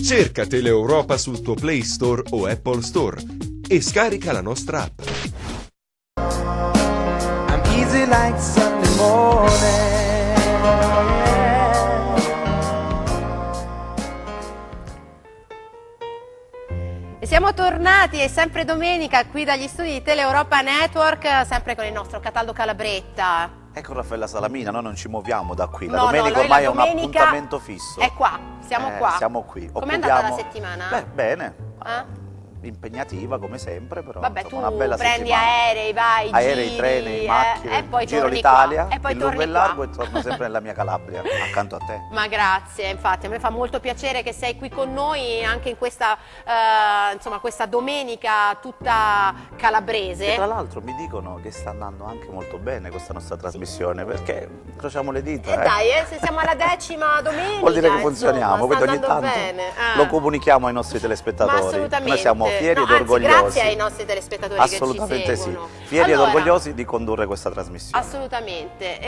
Cerca Teleeuropa sul tuo Play Store o Apple Store e scarica la nostra app. I'm easy like Sunday morning. E siamo tornati, è sempre domenica, qui dagli studi di Teleeuropa Network, sempre con il nostro Cataldo Calabretta. Ecco Raffaella Salamina, noi non ci muoviamo da qui, la No, domenica noi ormai la è un domenica appuntamento fisso. È qua, siamo qua. Siamo qui. Com'è andata la settimana? Beh, bene. Eh? Impegnativa come sempre, però Vabbè, insomma, tu una bella prendi settimana. aerei, vai, Aerei, giri, treni, macchine, e poi giro torni l'Italia, qua, e poi in lungo torni e largo qua. e torno sempre nella mia Calabria, accanto a te. Ma grazie, infatti a me fa molto piacere che sei qui con noi anche in questa, insomma, questa domenica tutta calabrese. E tra l'altro mi dicono che sta andando anche molto bene questa nostra trasmissione, perché incrociamo le dita. Dai, se siamo alla 10ª domenica. Vuol dire che insomma, funzioniamo, sta quindi ogni andando tanto bene. lo comunichiamo ai nostri telespettatori. Ma assolutamente. Noi siamo fieri ed anzi, orgogliosi. grazie ai nostri telespettatori Assolutamente che ci seguono. sì, fieri Allora, ed orgogliosi di condurre questa trasmissione. Assolutamente.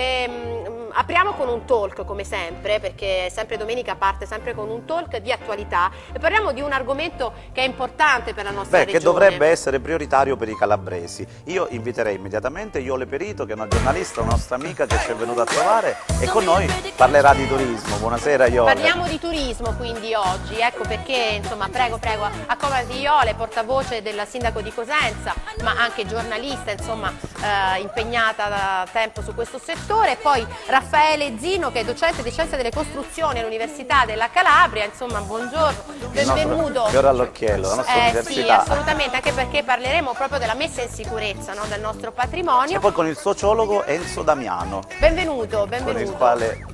Apriamo con un talk come sempre, perché sempre domenica parte sempre con un talk di attualità e parliamo di un argomento che è importante per la nostra regione. Che dovrebbe essere prioritario per i calabresi. Io inviterei immediatamente Iole Perito, che è una giornalista, una nostra amica che ci è venuta a trovare e con noi parlerà di turismo. Buonasera Iole. Parliamo di turismo quindi oggi, ecco perché insomma prego, accomodati Iole, portavoce del sindaco di Cosenza, ma anche giornalista, insomma impegnata da tempo su questo settore, e poi Raffaele Zino che è docente di Scienze delle Costruzioni all'Università della Calabria, insomma buongiorno, benvenuto. Fiore all'occhiello, la nostra università. Sì, assolutamente, anche perché parleremo proprio della messa in sicurezza, no, del nostro patrimonio. E poi con il sociologo Enzo Damiano. Benvenuto. Con il quale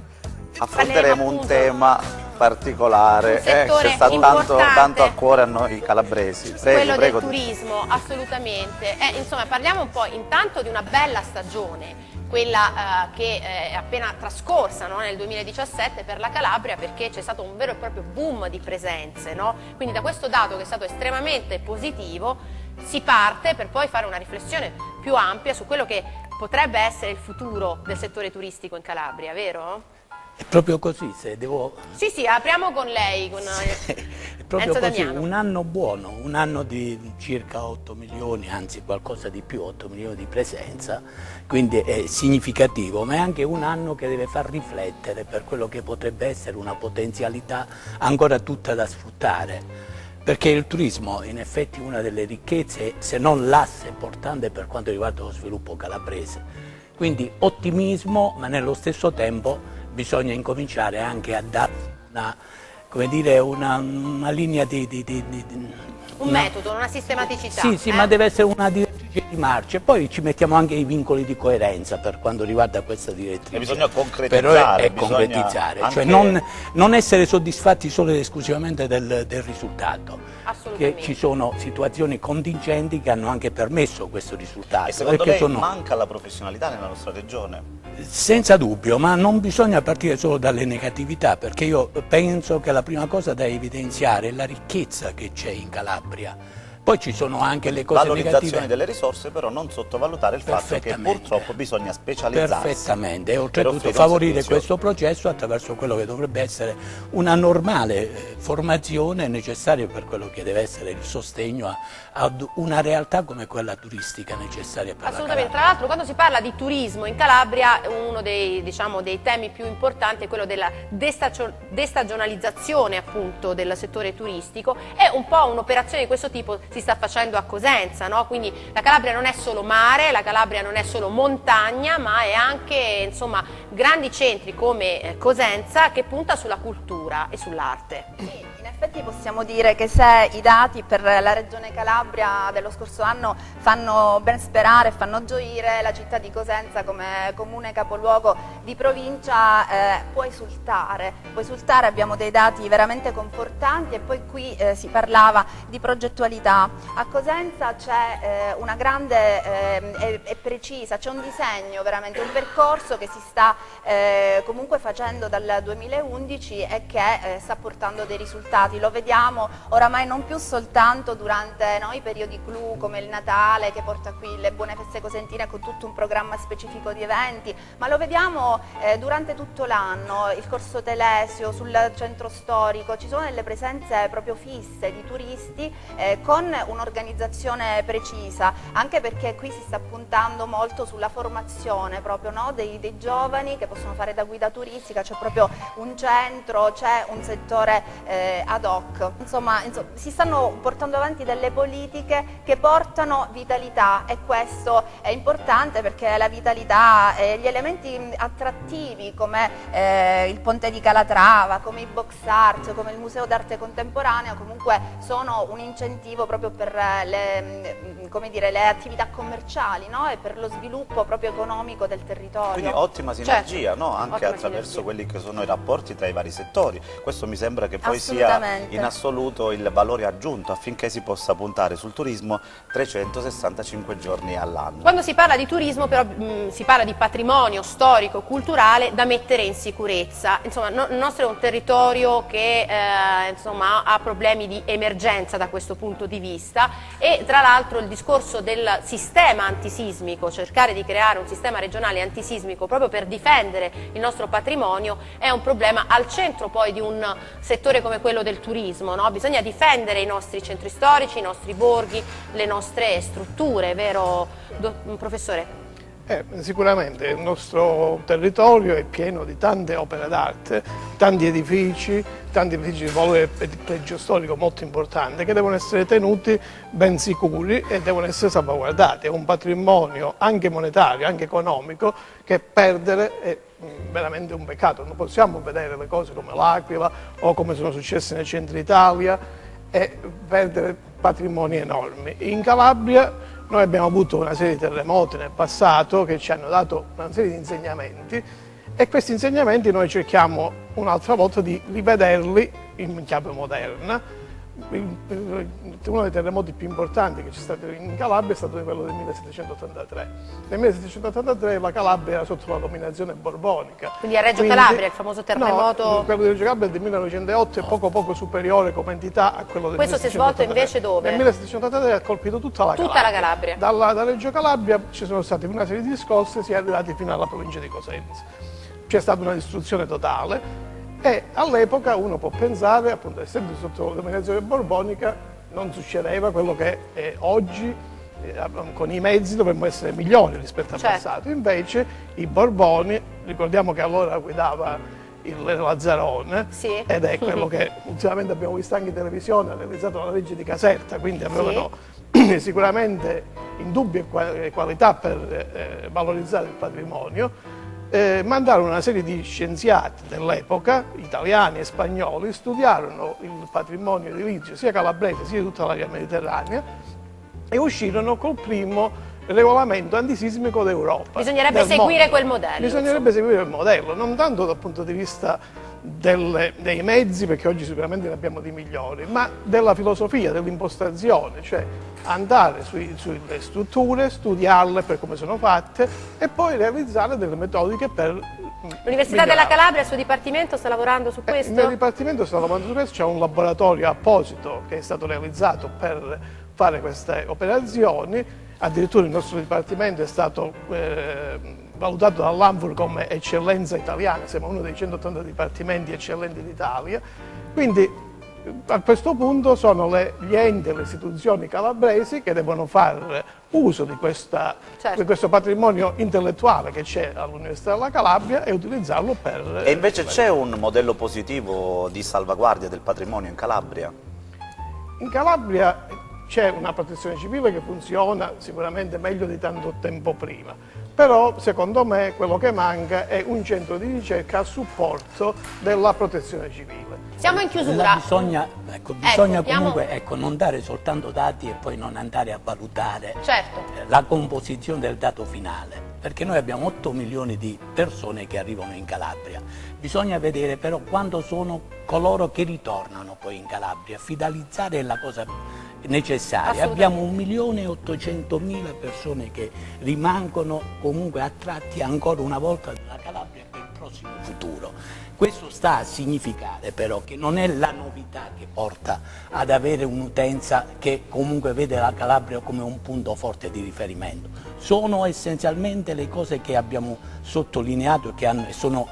affronteremo un tema particolare, un settore che sta importante, tanto a cuore a noi calabresi. Quello Prego. del turismo, assolutamente. Insomma, parliamo un po' intanto di una bella stagione, quella che è appena trascorsa, no, nel 2017 per la Calabria, perché c'è stato un vero e proprio boom di presenze, no? Quindi da questo dato che è stato estremamente positivo si parte per poi fare una riflessione più ampia su quello che potrebbe essere il futuro del settore turistico in Calabria, vero? È proprio così, se devo... Sì, apriamo con lei, con È proprio Enzo così, Damiano. un anno buono, un anno di circa 8 milioni, anzi qualcosa di più, 8 milioni di presenza, quindi è significativo, ma è anche un anno che deve far riflettere per quello che potrebbe essere una potenzialità ancora tutta da sfruttare. Perché il turismo in effetti è una delle ricchezze, se non l'asse portante per quanto riguarda lo sviluppo calabrese. Quindi ottimismo, ma nello stesso tempo bisogna incominciare anche a dare una linea un metodo, una sistematicità. Sì, ma deve essere una direttrice di marcia e poi ci mettiamo anche i vincoli di coerenza per quanto riguarda questa direttrice. E bisogna concretizzare. Però è concretizzare, anche... cioè non essere soddisfatti solo ed esclusivamente del risultato. Assolutamente. Che ci sono situazioni contingenti che hanno anche permesso questo risultato. E secondo lei manca la professionalità nella nostra regione? Senza dubbio, ma non bisogna partire solo dalle negatività, perché io penso che la prima cosa da evidenziare è la ricchezza che c'è in Calabria. Poi ci sono anche le cose valorizzazione negative. delle risorse, però non sottovalutare il fatto che purtroppo bisogna specializzarsi. Perfettamente, e oltretutto favorire questo processo attraverso quello che dovrebbe essere una normale formazione necessaria per quello che deve essere il sostegno ad una realtà come quella turistica necessaria per la Calabria. Tra l'altro quando si parla di turismo in Calabria uno dei temi più importanti è quello della destagionalizzazione appunto del settore turistico, e un po' un'operazione di questo tipo si sta facendo a Cosenza, no? Quindi la Calabria non è solo mare, la Calabria non è solo montagna, ma è anche insomma grandi centri come Cosenza che punta sulla cultura e sull'arte. Sì, in effetti possiamo dire che se i dati per la regione Calabria dello scorso anno fanno ben sperare, fanno gioire, la città di Cosenza come comune capoluogo di provincia può esultare, abbiamo dei dati veramente confortanti, e poi qui si parlava di progettualità. A Cosenza c'è una grande e precisa, c'è un disegno, veramente un percorso che si sta comunque facendo dal 2011 e che sta portando dei risultati. risultati, lo vediamo oramai non più soltanto durante i periodi clou come il Natale, che porta qui le buone feste cosentine con tutto un programma specifico di eventi, ma lo vediamo durante tutto l'anno. Il Corso Telesio, sul centro storico, ci sono delle presenze proprio fisse di turisti con un'organizzazione precisa, anche perché qui si sta puntando molto sulla formazione proprio dei giovani che possono fare da guida turistica, c'è proprio un centro, c'è un settore ad hoc. Insomma, si stanno portando avanti delle politiche che portano vitalità, e questo è importante perché la vitalità e gli elementi attrattivi come il Ponte di Calatrava, come i box art, come il Museo d'Arte Contemporanea, comunque sono un incentivo proprio per le attività commerciali, e per lo sviluppo proprio economico del territorio. Quindi ottima sinergia, certo, anche ottima attraverso sinergia. quelli che sono i rapporti tra i vari settori. Questo mi sembra che poi sia in assoluto il valore aggiunto affinché si possa puntare sul turismo 365 giorni all'anno. Quando si parla di turismo però si parla di patrimonio storico, culturale da mettere in sicurezza. Insomma, il nostro è un territorio che ha problemi di emergenza da questo punto di vista, e tra l'altro il discorso del sistema antisismico, cercare di creare un sistema regionale antisismico proprio per difendere il nostro patrimonio, è un problema al centro poi di un settore come quello del turismo, Bisogna difendere i nostri centri storici, i nostri borghi, le nostre strutture, vero professore? Sicuramente il nostro territorio è pieno di tante opere d'arte, tanti edifici di valore pregio storico molto importante, che devono essere tenuti ben sicuri e devono essere salvaguardati. È un patrimonio anche monetario, anche economico, che perdere è veramente un peccato. Non possiamo vedere le cose come l'Aquila o come sono successe nel centro Italia e perdere patrimoni enormi. In Calabria noi abbiamo avuto una serie di terremoti nel passato che ci hanno dato una serie di insegnamenti, e questi insegnamenti noi cerchiamo un'altra volta di rivederli in chiave moderna. Uno dei terremoti più importanti che c'è stato in Calabria è stato quello del 1783. Nel 1783 la Calabria era sotto la dominazione borbonica. Quindi a Reggio Calabria, il famoso terremoto... No, quello di Reggio Calabria del 1908 è poco superiore come entità a quello del 1783. Questo si è svolto invece dove? Nel 1783 ha colpito tutta la Calabria. Tutta la Calabria. Da Reggio Calabria ci sono state una serie di scosse, si è arrivati fino alla provincia di Cosenza. C'è stata una distruzione totale. E all'epoca uno può pensare, appunto, essendo sotto la dominazione borbonica, non succedeva quello che è oggi, con i mezzi dovremmo essere migliori rispetto al passato. Invece i Borboni, ricordiamo che allora guidava il Lazzarone, ed è quello che ultimamente abbiamo visto anche in televisione, ha realizzato la legge di Caserta, quindi avevano sicuramente indubbie qualità per valorizzare il patrimonio. Mandarono una serie di scienziati dell'epoca, italiani e spagnoli, studiarono il patrimonio edilizio sia calabrese sia di tutta l'area mediterranea e uscirono col primo regolamento antisismico d'Europa. Bisognerebbe seguire quel modello. Bisognerebbe seguire il modello, non tanto dal punto di vista dei mezzi, perché oggi sicuramente ne abbiamo di migliori, ma della filosofia, dell'impostazione, cioè andare sulle strutture, studiarle per come sono fatte e poi realizzare delle metodiche per L'Università della Calabria, il suo dipartimento, sta lavorando su questo? Il mio dipartimento sta lavorando su questo, c'è un laboratorio apposito che è stato realizzato per fare queste operazioni, addirittura il nostro dipartimento è stato valutato dall'Anvur come eccellenza italiana, siamo uno dei 180 dipartimenti eccellenti d'Italia, quindi a questo punto sono gli enti e le istituzioni calabresi che devono fare uso di questo patrimonio intellettuale che c'è all'Università della Calabria e utilizzarlo per... E invece c'è un modello positivo di salvaguardia del patrimonio in Calabria? In Calabria c'è una protezione civile che funziona sicuramente meglio di tanto tempo prima, però secondo me quello che manca è un centro di ricerca a supporto della protezione civile. Siamo in chiusura. Bisogna comunque non dare soltanto dati e poi non andare a valutare la composizione del dato finale, perché noi abbiamo 8 milioni di persone che arrivano in Calabria. Bisogna vedere però quanto sono coloro che ritornano poi in Calabria, fidelizzare è la cosa necessaria. Abbiamo 1.800.000 persone che rimangono comunque attratti ancora una volta dalla Calabria per il prossimo futuro. Questo sta a significare però che non è la novità che porta ad avere un'utenza che comunque vede la Calabria come un punto forte di riferimento. Sono essenzialmente le cose che abbiamo sottolineato e che sono,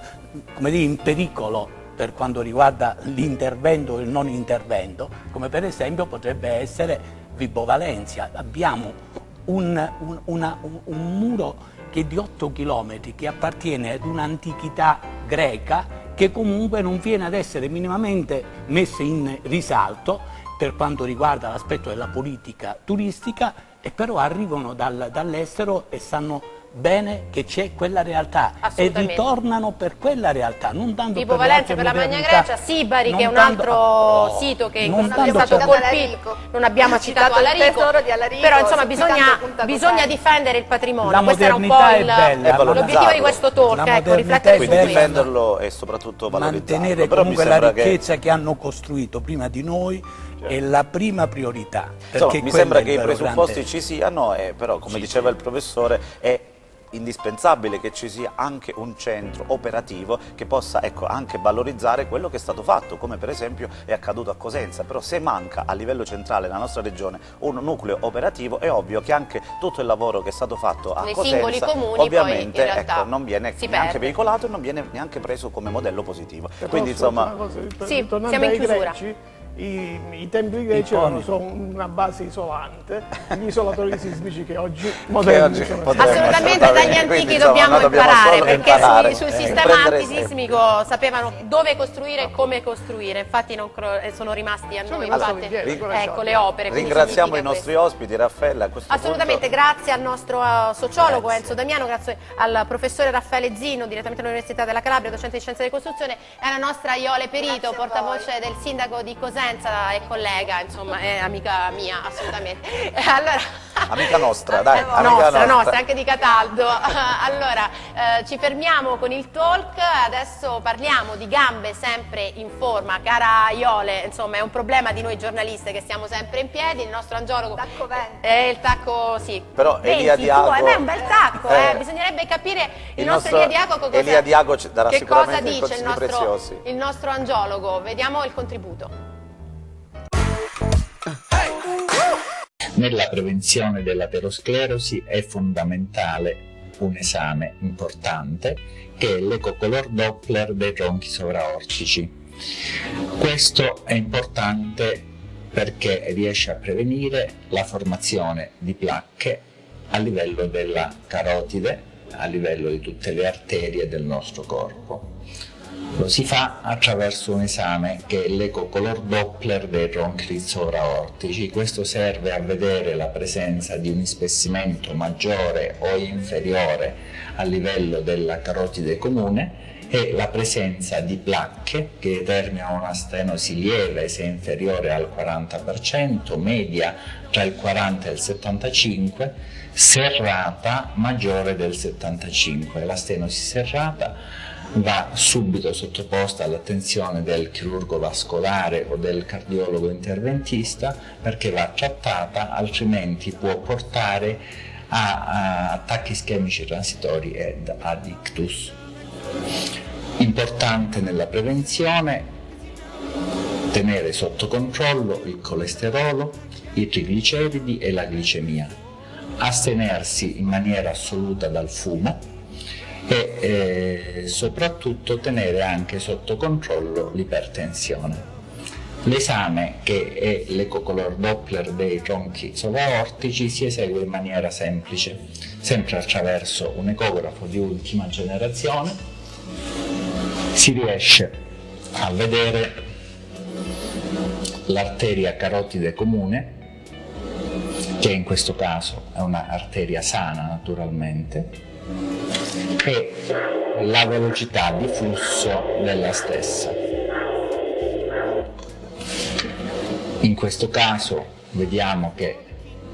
come dire, in pericolo per quanto riguarda l'intervento e il non intervento, come per esempio potrebbe essere Vibo Valentia. Abbiamo un muro che è di 8 km, che appartiene ad un'antichità greca che comunque non viene ad essere minimamente messa in risalto per quanto riguarda l'aspetto della politica turistica, e però arrivano dall'estero e sanno bene che c'è quella realtà e ritornano per quella realtà, non tanto Vibo per Valentia, per la Magna Grecia, Sibari, che è un altro sito che è stato colpito, non abbiamo citato Alarico, però insomma bisogna difendere il patrimonio, questo era un po' l'obiettivo di questo talk, ecco, riflettere su questo. Difenderlo e soprattutto valorizzarlo. Mantenere comunque la ricchezza che hanno costruito prima di noi è la prima priorità. Insomma, mi sembra che i presupposti ci siano, però come diceva il professore è indispensabile che ci sia anche un centro operativo che possa, ecco, anche valorizzare quello che è stato fatto, come per esempio è accaduto a Cosenza. Però se manca a livello centrale nella nostra regione un nucleo operativo, è ovvio che anche tutto il lavoro che è stato fatto a Cosenza ovviamente ecco, non viene neanche veicolato e non viene neanche preso come modello positivo. Quindi insomma siamo in chiusura. I templi greci sono una base isolante, gli isolatori sismici che oggi moderni sono. Assolutamente, dagli antichi dobbiamo imparare, perché sul sistema antisismico sapevano dove costruire e come costruire, infatti sono rimasti a noi ecco, le opere. Ringraziamo i nostri ospiti, Raffaella. Assolutamente, grazie al nostro sociologo Enzo Damiano, grazie al professore Raffaele Zino, direttamente dall'Università della Calabria, docente di Scienze della Costruzione, e alla nostra Iole Perito, portavoce del sindaco di Cosenza e collega, insomma, è amica mia, assolutamente. Allora, amica nostra, dai, nostra, anche di Cataldo. Allora, ci fermiamo con il talk, adesso parliamo di gambe sempre in forma. Cara Iole, insomma, è un problema di noi giornaliste che stiamo sempre in piedi, il nostro angiologo... Tacco 20. Il tacco, sì. Però 20, Elia Diago... è un bel tacco, bisognerebbe capire il nostro Elia Diago che cosa dice il nostro angiologo. Vediamo il contributo. Nella prevenzione dell'aterosclerosi è fondamentale un esame importante che è l'ecocolor Doppler dei tronchi sovraortici. Questo è importante perché riesce a prevenire la formazione di placche a livello della carotide, a livello di tutte le arterie del nostro corpo. Lo si fa attraverso un esame che è l'ecocolor Doppler dei tronchi sovraortici. Questo serve a vedere la presenza di un ispessimento maggiore o inferiore a livello della carotide comune e la presenza di placche che determinano una stenosi lieve se inferiore al 40%, media tra il 40 e il 75%, serrata maggiore del 75%. La stenosi serrata va subito sottoposta all'attenzione del chirurgo vascolare o del cardiologo interventista perché va trattata, altrimenti può portare a attacchi ischemici transitori ed ad ictus. Importante nella prevenzione tenere sotto controllo il colesterolo, i trigliceridi e la glicemia, astenersi in maniera assoluta dal fumo e soprattutto tenere anche sotto controllo l'ipertensione. L'esame, che è l'ecocolor Doppler dei tronchi sovraortici, si esegue in maniera semplice, sempre attraverso un ecografo di ultima generazione. Si riesce a vedere l'arteria carotide comune, che in questo caso è un'arteria sana naturalmente, e la velocità di flusso della stessa. In questo caso vediamo che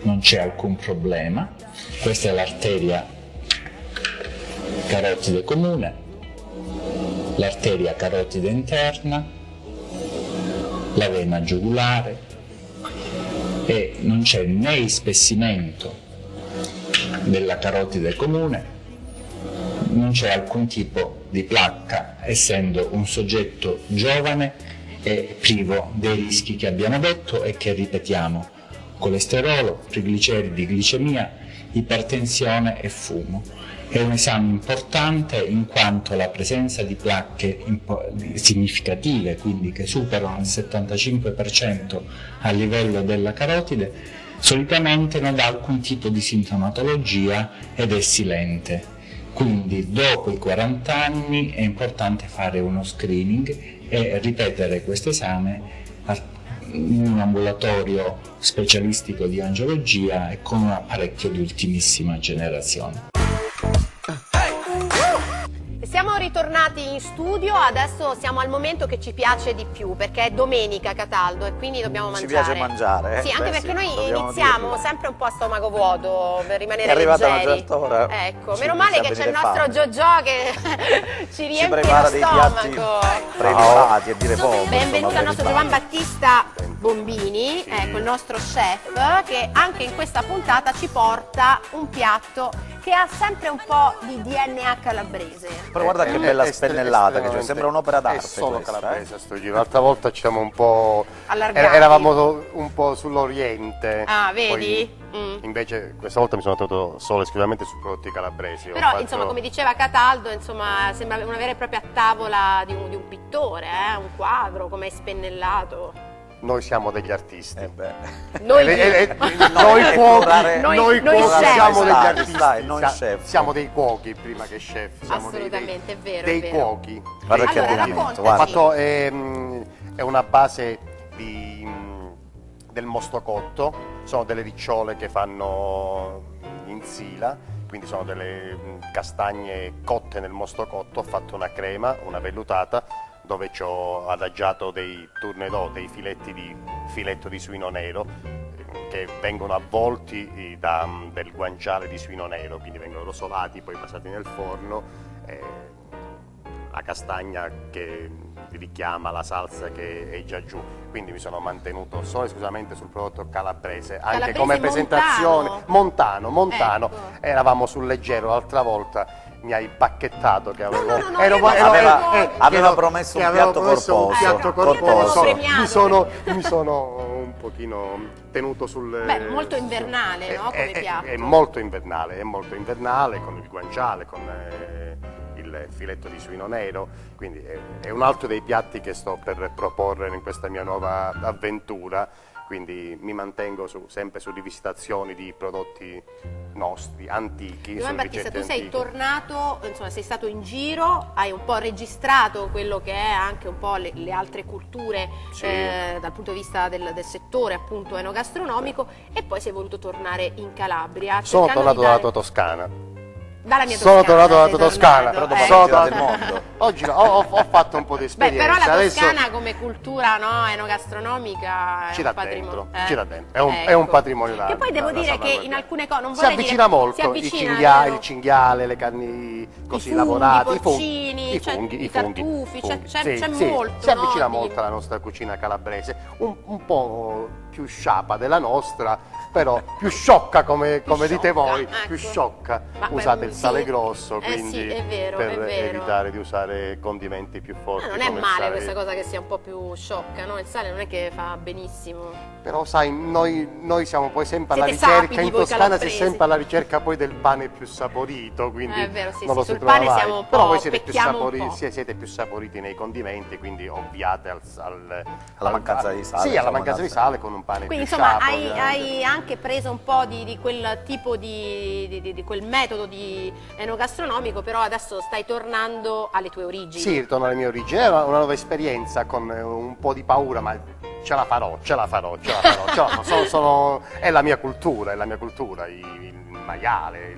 non c'è alcun problema. Questa è l'arteria carotide comune, l'arteria carotide interna, la vena giugulare, e non c'è né ispessimento della carotide comune non c'è alcun tipo di placca, essendo un soggetto giovane e privo dei rischi che abbiamo detto e che ripetiamo: colesterolo, trigliceridi, glicemia, ipertensione e fumo. È un esame importante in quanto la presenza di placche significative, quindi che superano il 75% a livello della carotide, solitamente non dà alcun tipo di sintomatologia ed è silente. Quindi dopo i 40 anni è importante fare uno screening e ripetere questo esame in un ambulatorio specialistico di angiologia e con un apparecchio di ultimissima generazione. Siamo ritornati in studio, adesso siamo al momento che ci piace di più, perché è domenica, Cataldo, e quindi dobbiamo mangiare. Ci piace mangiare, Sì, anche perché noi iniziamo sempre un po' a stomaco vuoto per rimanere è arrivata leggeri. una certa ora. Ecco, meno male che c'è il nostro Giorgio che ci riempie prepara lo dei stomaco. piatti prelibati, a dire poco. Benvenuto al nostro Giovan Battista Bombini, ecco il nostro chef, che anche in questa puntata ci porta un piatto che ha sempre un po' di DNA calabrese. Però guarda che bella spennellata che c'è, sembra un'opera d'arte. È solo questa, calabrese sto giro. L'altra volta ci siamo un po' allargati. Eravamo un po' sull'Oriente. Ah, vedi? Invece questa volta mi sono trovato solo esclusivamente su prodotti calabresi. Però insomma, come diceva Cataldo, insomma, sembra una vera e propria tavola di un pittore, un quadro, come è spennellato. Noi siamo degli artisti. Noi cuochi siamo degli artisti. Noi chef. Siamo dei cuochi prima che chef. Siamo assolutamente, è vero. Dei è vero. cuochi. Guarda che abbinamento, guarda. È una base del mosto cotto, sono delle ricciole che fanno in sila, quindi sono delle castagne cotte nel mosto cotto. Ho fatto una crema, una vellutata, dove ci ho adagiato dei tournedos, dei filetto di suino nero, che vengono avvolti del guanciale di suino nero, quindi vengono rosolati, poi passati nel forno. La castagna che richiama la salsa che è già giù, quindi mi sono mantenuto solo esclusivamente sul prodotto calabrese, anche come presentazione montano. Ecco. Eravamo sul leggero l'altra volta, mi hai bacchettato che avevo aveva promesso un piatto corposo. Mi sono un pochino tenuto sul... Beh, molto invernale, no? Come piatto. È molto invernale, con il guanciale, con il filetto di suino nero, quindi è un altro dei piatti che sto per proporre in questa mia nuova avventura, quindi mi mantengo sempre su rivisitazioni di prodotti nostri, antichi. Giovan Battista, tu sei tornato, insomma sei stato in giro, hai un po' registrato quello che è anche un po' le altre culture dal punto di vista del settore appunto enogastronomico, e poi sei voluto tornare in Calabria. Sono tornato dalla tua Toscana. Dalla mia Sono tornato dalla tua Toscana, però dopo del mondo. Oggi ho fatto un po' di esperienza. Beh, però la Toscana come cultura enogastronomica ci dà dentro, è un patrimonio d'arte. E poi devo dire che in alcune cose non si avvicina molto, il cinghiale, le carni così lavorate, i funghi, i tartufi, c'è molto. Si avvicina molto alla nostra cucina calabrese, un po' più sciapa della nostra, però più sciocca come dite voi, più sciocca. Usate il sale grosso, quindi per evitare di usare condimenti più forti. Non è male questa cosa che sia un po' più sciocca, no? Il sale non è che fa benissimo. Però sai, noi siamo poi sempre alla ricerca, in Toscana si è sempre alla ricerca poi del pane più saporito, quindi è vero, non lo si sul trova pane mai. siamo un po', però voi siete più saporiti nei condimenti, quindi ovviate alla mancanza di sale. Sì, alla mancanza di sale con un pane quindi, più insomma, sciapo. hai anche preso un po' di quel tipo di quel metodo enogastronomico, però adesso stai tornando alle tue origini. Sì, ritorno alle mie origini, è una nuova esperienza con un po' di paura, ma ce la farò. È la mia cultura, il maiale,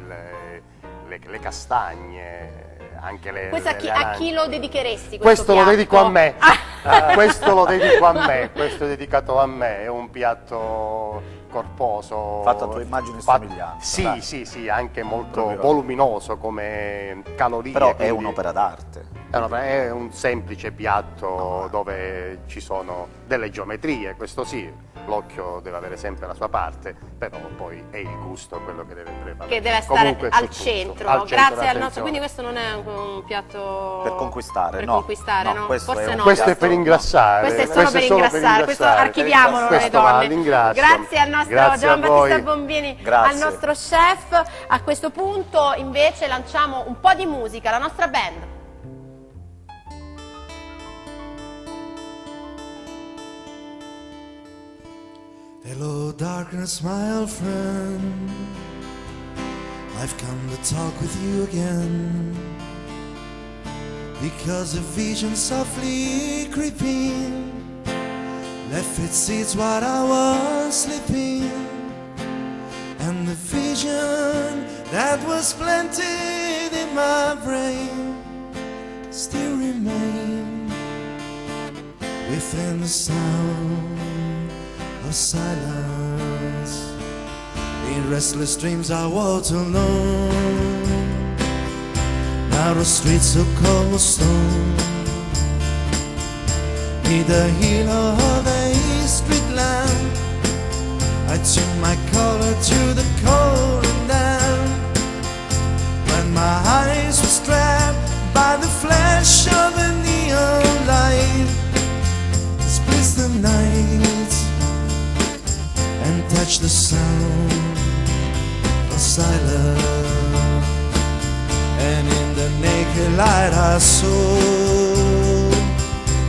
le castagne, anche le Questo a chi lo dedicheresti? Questo lo dedico a me. Questo lo dedico a me, questo è dedicato a me, è un piatto corposo. Fatto a tua immagine e somiglianza. Sì, sì, anche molto voluminoso come calorie. Però è un'opera d'arte. È un semplice piatto dove ci sono delle geometrie, questo sì. L'occhio deve avere sempre la sua parte, però poi è il gusto quello che deve preparare. Che deve stare Comunque al centro, grazie al nostro. Quindi questo non è un piatto per conquistare, per no. conquistare, no? Forse no. Questo è per ingrassare. Questo è solo per ingrassare, questo archiviamolo le donne. Grazie al nostro Gian Battista Bombini, al nostro chef. A questo punto invece lanciamo un po' di musica, la nostra band. Hello darkness, my old friend, I've come to talk with you again, because a vision softly creeping left its seeds while I was sleeping, and the vision that was planted in my brain still remains within the sound of silence. In restless dreams I walked alone, narrow streets of cobblestone, near the heel of a street lamp. I tuned my collar to the cold and damp, when my eyes were strapped by the flash of a neon light. Splits the night and touch the sound of silence, and in the naked light I saw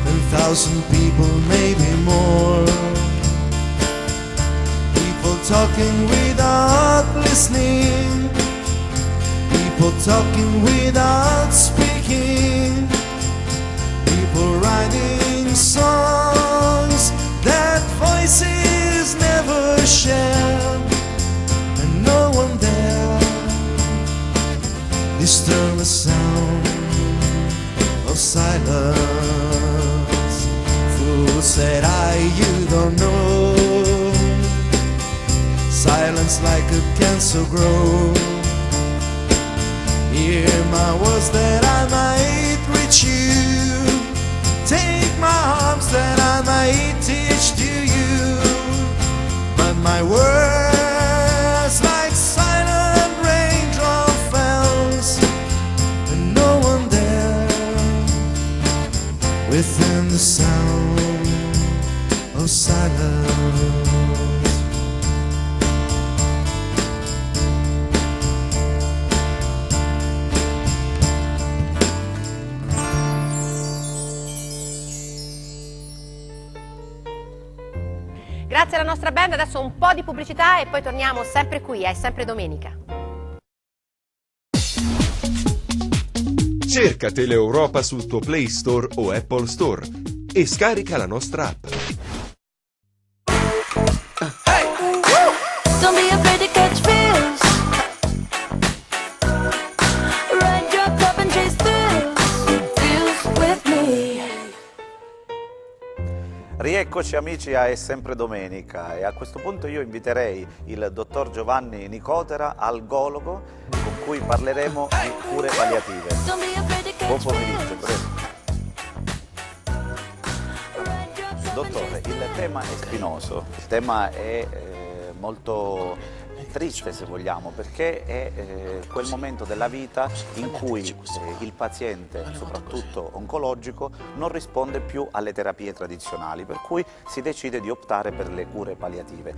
10,000 people, maybe more, people talking without listening, people talking without speaking, people writing songs that voices never share, and no one there disturb the sound of silence. Fool said you don't know, silence like a cancer grows. Hear my words that I might reach you, take my arms that I might teach to you, but my words like silent raindrop falls, and no one there within the sound of silence. Grazie alla nostra band, adesso un po' di pubblicità e poi torniamo sempre qui, è sempre domenica. Cerca Teleeuropa sul tuo Play Store o Apple Store e scarica la nostra app. Don't be afraid to catch feels. Ride your cup and chase thrills. Feels with me. Rieccoci amici a È sempre domenica, e a questo punto io inviterei il dottor Giovanni Nicotera, algologo, con cui parleremo di cure palliative. Buon pomeriggio, prego. Dottore, il tema è spinoso, il tema è molto triste se vogliamo, perché è quel momento della vita in cui il paziente, soprattutto oncologico, non risponde più alle terapie tradizionali, per cui si decide di optare per le cure palliative.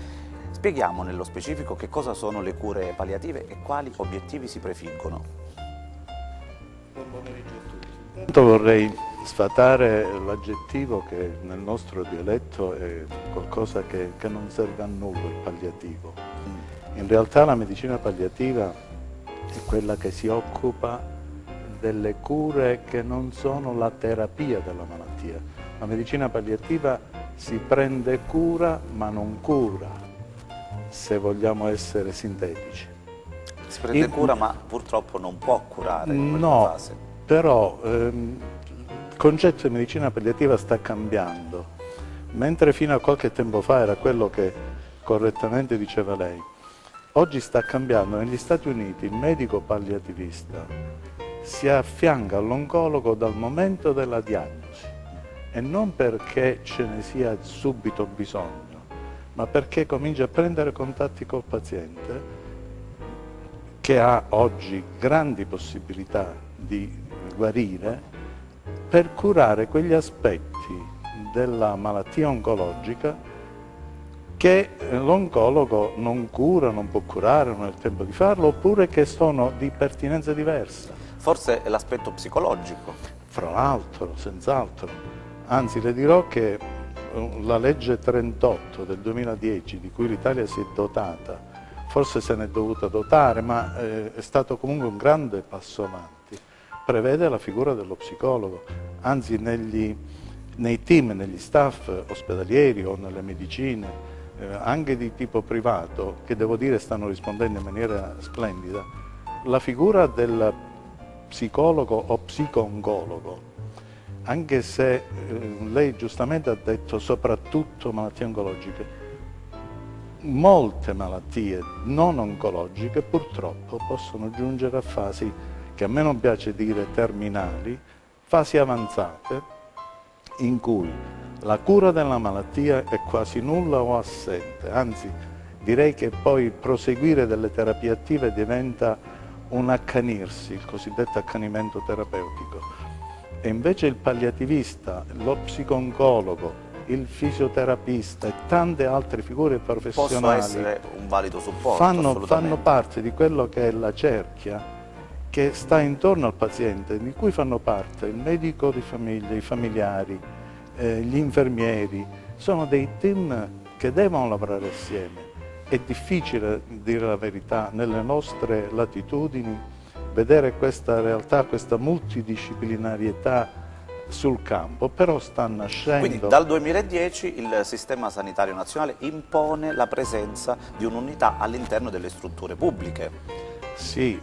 Spieghiamo nello specifico che cosa sono le cure palliative e quali obiettivi si prefiggono. Buon pomeriggio a tutti. Intanto vorrei sfatare l'aggettivo che nel nostro dialetto è qualcosa che non serve a nulla, il palliativo. In realtà la medicina palliativa è quella che si occupa delle cure che non sono la terapia della malattia. La medicina palliativa si prende cura ma non cura, se vogliamo essere sintetici. Si prende cura ma purtroppo non può curare in quella fase. Però concetto di medicina palliativa sta cambiando, mentre fino a qualche tempo fa era quello che correttamente diceva lei. Oggi sta cambiando. Negli Stati Uniti il medico palliativista si affianca all'oncologo dal momento della diagnosi, e non perché ce ne sia subito bisogno, ma perché comincia a prendere contatti col paziente, che ha oggi grandi possibilità di guarire, per curare quegli aspetti della malattia oncologica che l'oncologo non cura, non può curare, non ha il tempo di farlo, oppure che sono di pertinenza diversa. Forse è l'aspetto psicologico. Fra l'altro, senz'altro. Anzi, le dirò che la legge 38 del 2010, di cui l'Italia si è dotata, forse se ne è dovuta dotare, ma è stato comunque un grande passo avanti, prevede la figura dello psicologo. Anzi, nei team, negli staff ospedalieri o nelle medicine, anche di tipo privato, che devo dire stanno rispondendo in maniera splendida, la figura del psicologo o psico-oncologo, anche se lei giustamente ha detto soprattutto malattie oncologiche, molte malattie non oncologiche purtroppo possono giungere a fasi che a me non piace dire terminali, fasi avanzate, in cui la cura della malattia è quasi nulla o assente, anzi direi che poi il proseguire delle terapie attive diventa un accanirsi, il cosiddetto accanimento terapeutico. E invece il palliativista, lo psico-oncologo, il fisioterapista e tante altre figure professionali possono essere un valido supporto, fanno parte di quello che è la cerchia che sta intorno al paziente, di cui fanno parte il medico di famiglia, i familiari, gli infermieri. Sono dei team che devono lavorare assieme. È difficile, dire la verità, nelle nostre latitudini vedere questa realtà, questa multidisciplinarietà sul campo, però sta nascendo. Quindi dal 2010 il Sistema Sanitario Nazionale impone la presenza di un'unità all'interno delle strutture pubbliche. Sì,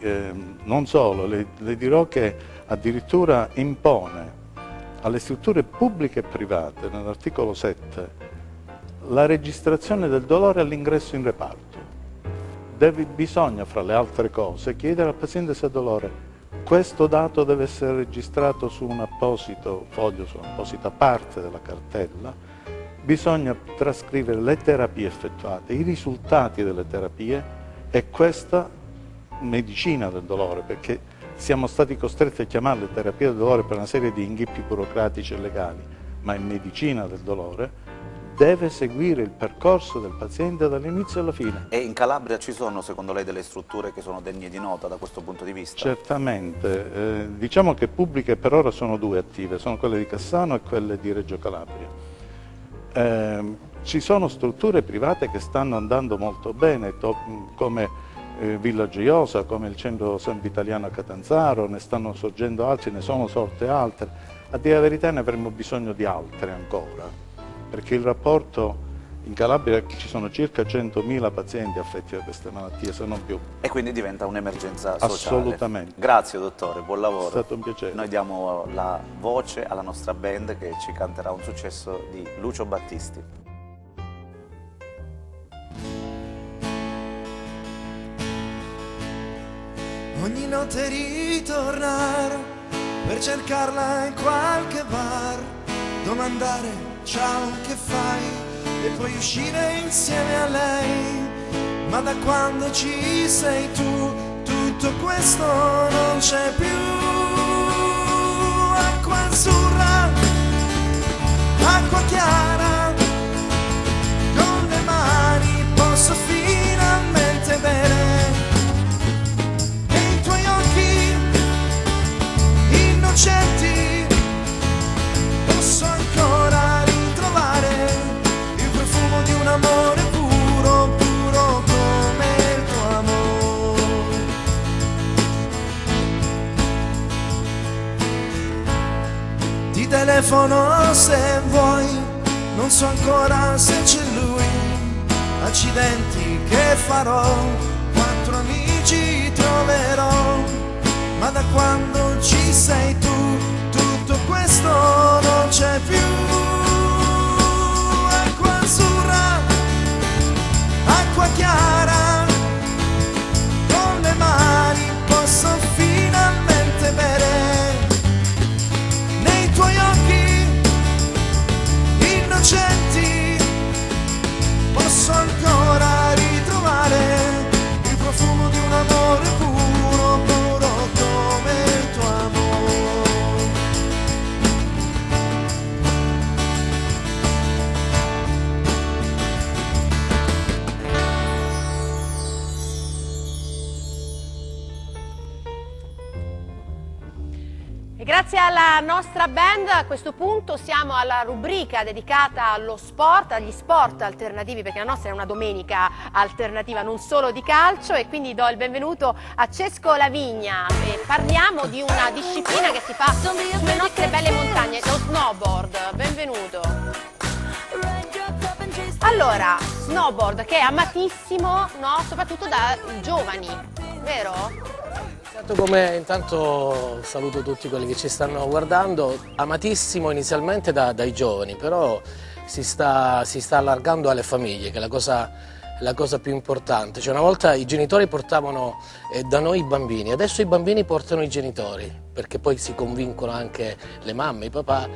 non solo, le dirò che addirittura impone alle strutture pubbliche e private, nell'articolo 7, la registrazione del dolore all'ingresso in reparto. Bisogna, fra le altre cose, chiedere al paziente se ha dolore. Questo dato deve essere registrato su un apposito foglio, su un'apposita parte della cartella. Bisogna trascrivere le terapie effettuate, i risultati delle terapie, e questa medicina del dolore, perché siamo stati costretti a chiamarle terapia del dolore per una serie di inghippi burocratici e legali, ma è medicina del dolore, deve seguire il percorso del paziente dall'inizio alla fine. E in Calabria ci sono, secondo lei, delle strutture che sono degne di nota da questo punto di vista? Certamente, diciamo che pubbliche per ora sono due attive, sono quelle di Cassano e quelle di Reggio Calabria. Ci sono strutture private che stanno andando molto bene, come Villa Gioiosa, come il Centro San Vitaliano a Catanzaro, ne stanno sorgendo altri, ne sono sorte altre. A dire la verità ne avremmo bisogno di altre ancora, perché il rapporto in Calabria ci sono circa 100.000 pazienti affetti da queste malattie, se non più. E quindi diventa un'emergenza sociale. Assolutamente. Grazie dottore, buon lavoro. È stato un piacere. Noi diamo la voce alla nostra band che ci canterà un successo di Lucio Battisti. Ogni notte ritornare per cercarla in qualche bar, domandare ciao che fai e poi uscire insieme a lei. Ma da quando ci sei tu tutto questo non c'è più. Acqua azzurra, acqua chiara, con le mani posso finalmente bere. Posso ancora ritrovare il profumo di un amore puro, puro come il tuo amore. Ti telefono se vuoi, non so ancora se c'è lui. Accidenti che farò, 4 amici troverò. Ma da quando ci sei tu, tutto questo non c'è più. Acqua azzurra, acqua chiara, con le mani posso finalmente bere. Nei tuoi occhi innocenti posso ancora ritrovare il profumo di un amore puro, puro come il tuo amore. E grazie alla nostra band a questo punto siamo alla rubrica dedicata allo sport, agli sport alternativi, perché la nostra è una domenica alternativa non solo di calcio, e quindi do il benvenuto a Cesco Lavigna e parliamo di una disciplina che si fa sulle nostre belle montagne, lo snowboard. Benvenuto. Allora, snowboard che è amatissimo, no? Soprattutto da giovani, vero? Intanto saluto tutti quelli che ci stanno guardando, amatissimo inizialmente dai giovani, però si sta allargando alle famiglie, che è la cosa più importante. Cioè, una volta i genitori portavano da noi i bambini, adesso i bambini portano i genitori, perché poi si convincono anche le mamme, i papà,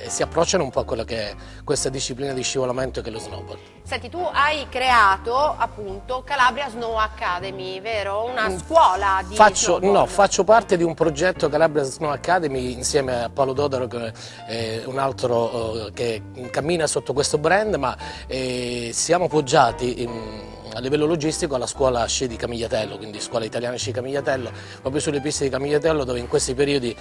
si approcciano un po' a quello che è questa disciplina di scivolamento che è lo snowboard. Senti, tu hai creato appunto Calabria Snow Academy, vero? Una scuola di snowboard. No, faccio parte di un progetto Calabria Snow Academy insieme a Paolo Dodaro, che è un altro che cammina sotto questo brand, ma siamo appoggiati a livello logistico alla scuola sci di Camigliatello, quindi scuola italiana sci Camigliatello, proprio sulle piste di Camigliatello, dove in questi periodi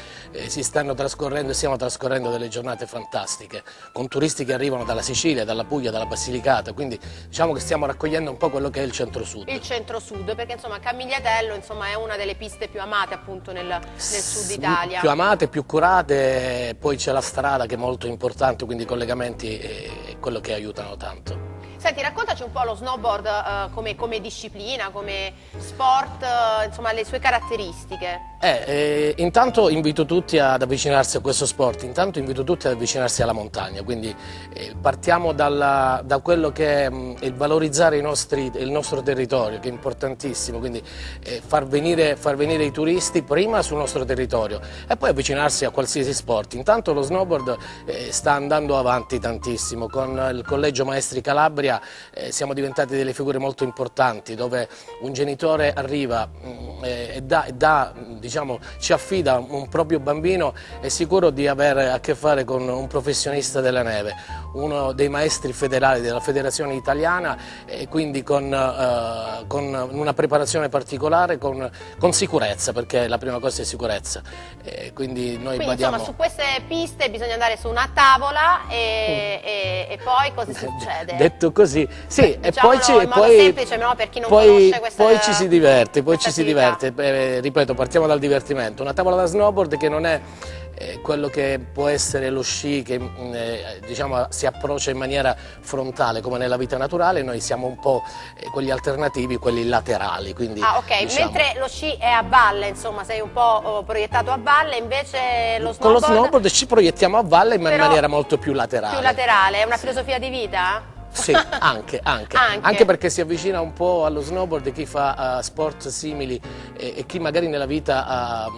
stiamo trascorrendo delle giornate fantastiche, con turisti che arrivano dalla Sicilia, dalla Puglia, dalla Basilicata, quindi diciamo che stiamo raccogliendo un po' quello che è il centro-sud. Il centro-sud, perché insomma Camigliatello è una delle piste più amate appunto nel sud Italia. Più amate, più curate, poi c'è la strada che è molto importante, quindi i collegamenti è quello che aiutano tanto. Senti, raccontaci un po' lo snowboard come disciplina, come sport, insomma le sue caratteristiche. Intanto invito tutti ad avvicinarsi a questo sport, intanto invito tutti ad avvicinarsi alla montagna, quindi partiamo da quello che è il valorizzare il nostro territorio, che è importantissimo, quindi far venire i turisti prima sul nostro territorio e poi avvicinarsi a qualsiasi sport. Intanto lo snowboard sta andando avanti tantissimo, con il Collegio Maestri Calabria siamo diventati delle figure molto importanti, dove un genitore arriva ci affida un proprio bambino, è sicuro di avere a che fare con un professionista della neve, uno dei maestri federali della Federazione Italiana, e quindi con una preparazione particolare, con sicurezza, perché la prima cosa è sicurezza. Quindi insomma su queste piste bisogna andare su una tavola e poi cosa succede? Detto così, sì, e poi in modo semplice, no? Per chi non conosce questa poi ci si diverte, ripeto, partiamo dal divertimento. Una tavola da snowboard che non è quello che può essere lo sci, che si approccia in maniera frontale come nella vita naturale. Noi siamo un po' quelli alternativi, quelli laterali, quindi, mentre lo sci è a valle, insomma sei un po' proiettato a valle, invece lo snowboard... Con lo snowboard ci proiettiamo a valle ma in maniera molto più laterale. Più laterale, è una filosofia di vita? Sì, anche perché si avvicina un po' allo snowboard chi fa sport simili e chi magari nella vita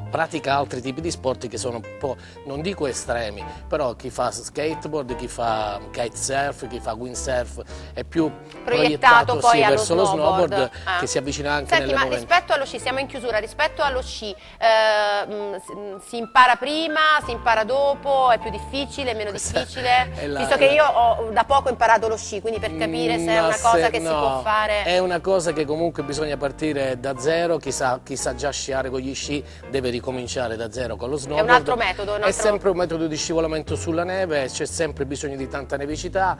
pratica altri tipi di sport che sono un po', non dico estremi, però chi fa skateboard, chi fa kitesurf, chi fa windsurf è più proiettato poi verso lo snowboard che si avvicina anche nelle momenti. Rispetto allo sci, siamo in chiusura, rispetto allo sci si impara prima, si impara dopo, è più difficile, meno difficile? Visto che io ho da poco imparato lo sci, quindi per capire se è una cosa che si può fare. È una cosa che comunque bisogna partire da zero, chi sa già sciare con gli sci deve ricominciare da zero con lo snowboard. È un altro metodo. È sempre un metodo di scivolamento sulla neve, c'è sempre bisogno di tanta nevicità,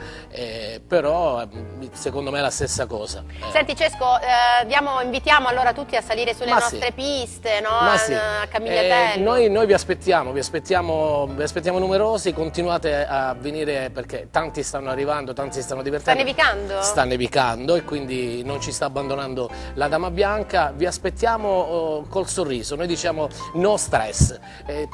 però secondo me è la stessa cosa. Senti Cesco, invitiamo allora tutti a salire sulle nostre piste, no? A Camigliatello. Noi vi aspettiamo numerosi, continuate a venire perché tanti stanno arrivando, tanti stanno divertendo. Sta nevicando? Sta nevicando e quindi non ci sta abbandonando la Dama Bianca, vi aspettiamo col sorriso, noi noi diciamo no stress.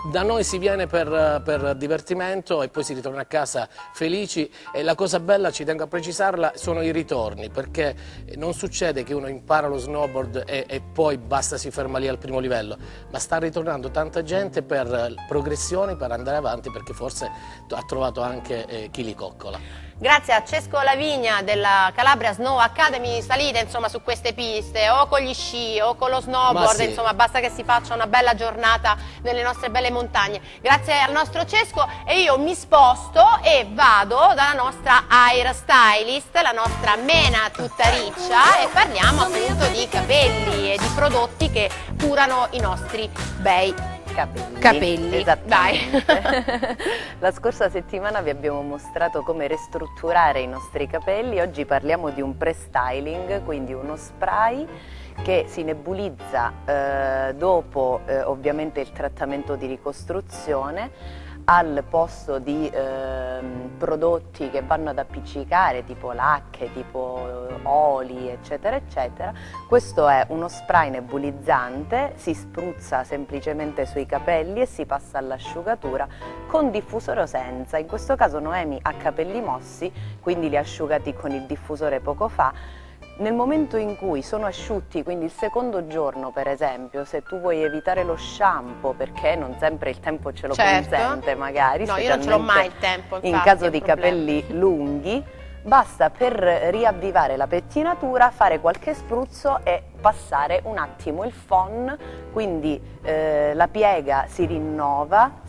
Da noi si viene per divertimento e poi si ritorna a casa felici, e la cosa bella, ci tengo a precisarla, sono i ritorni, perché non succede che uno impara lo snowboard e poi basta, si ferma lì al primo livello, ma sta ritornando tanta gente per progressioni, per andare avanti, perché forse ha trovato anche chi li coccola. Grazie a Cesco Lavigna della Calabria Snow Academy salite insomma su queste piste o con gli sci o con lo snowboard, sì, insomma basta che si faccia una bella giornata nelle nostre belle montagne. Grazie al nostro Cesco, e io mi sposto e vado dalla nostra hair stylist, la nostra Mena tutta riccia, e parliamo appunto di capelli e di prodotti che curano i nostri bei capelli. Esattamente. La scorsa settimana vi abbiamo mostrato come ristrutturare i nostri capelli. Oggi parliamo di un pre-styling, quindi uno spray che si nebulizza dopo ovviamente il trattamento di ricostruzione, al posto di prodotti che vanno ad appiccicare, tipo lacche, tipo oli, eccetera eccetera. Questo è uno spray nebulizzante, si spruzza semplicemente sui capelli e si passa all'asciugatura con diffusore o senza. In questo caso Noemi ha capelli mossi, quindi li ha asciugati con il diffusore poco fa. Nel momento in cui sono asciutti, quindi il secondo giorno per esempio, se tu vuoi evitare lo shampoo, perché non sempre il tempo ce lo consente magari, no, io non ce l'ho mai il tempo, infatti, in caso di capelli lunghi, basta per riavvivare la pettinatura fare qualche spruzzo e passare un attimo il phon, quindi la piega si rinnova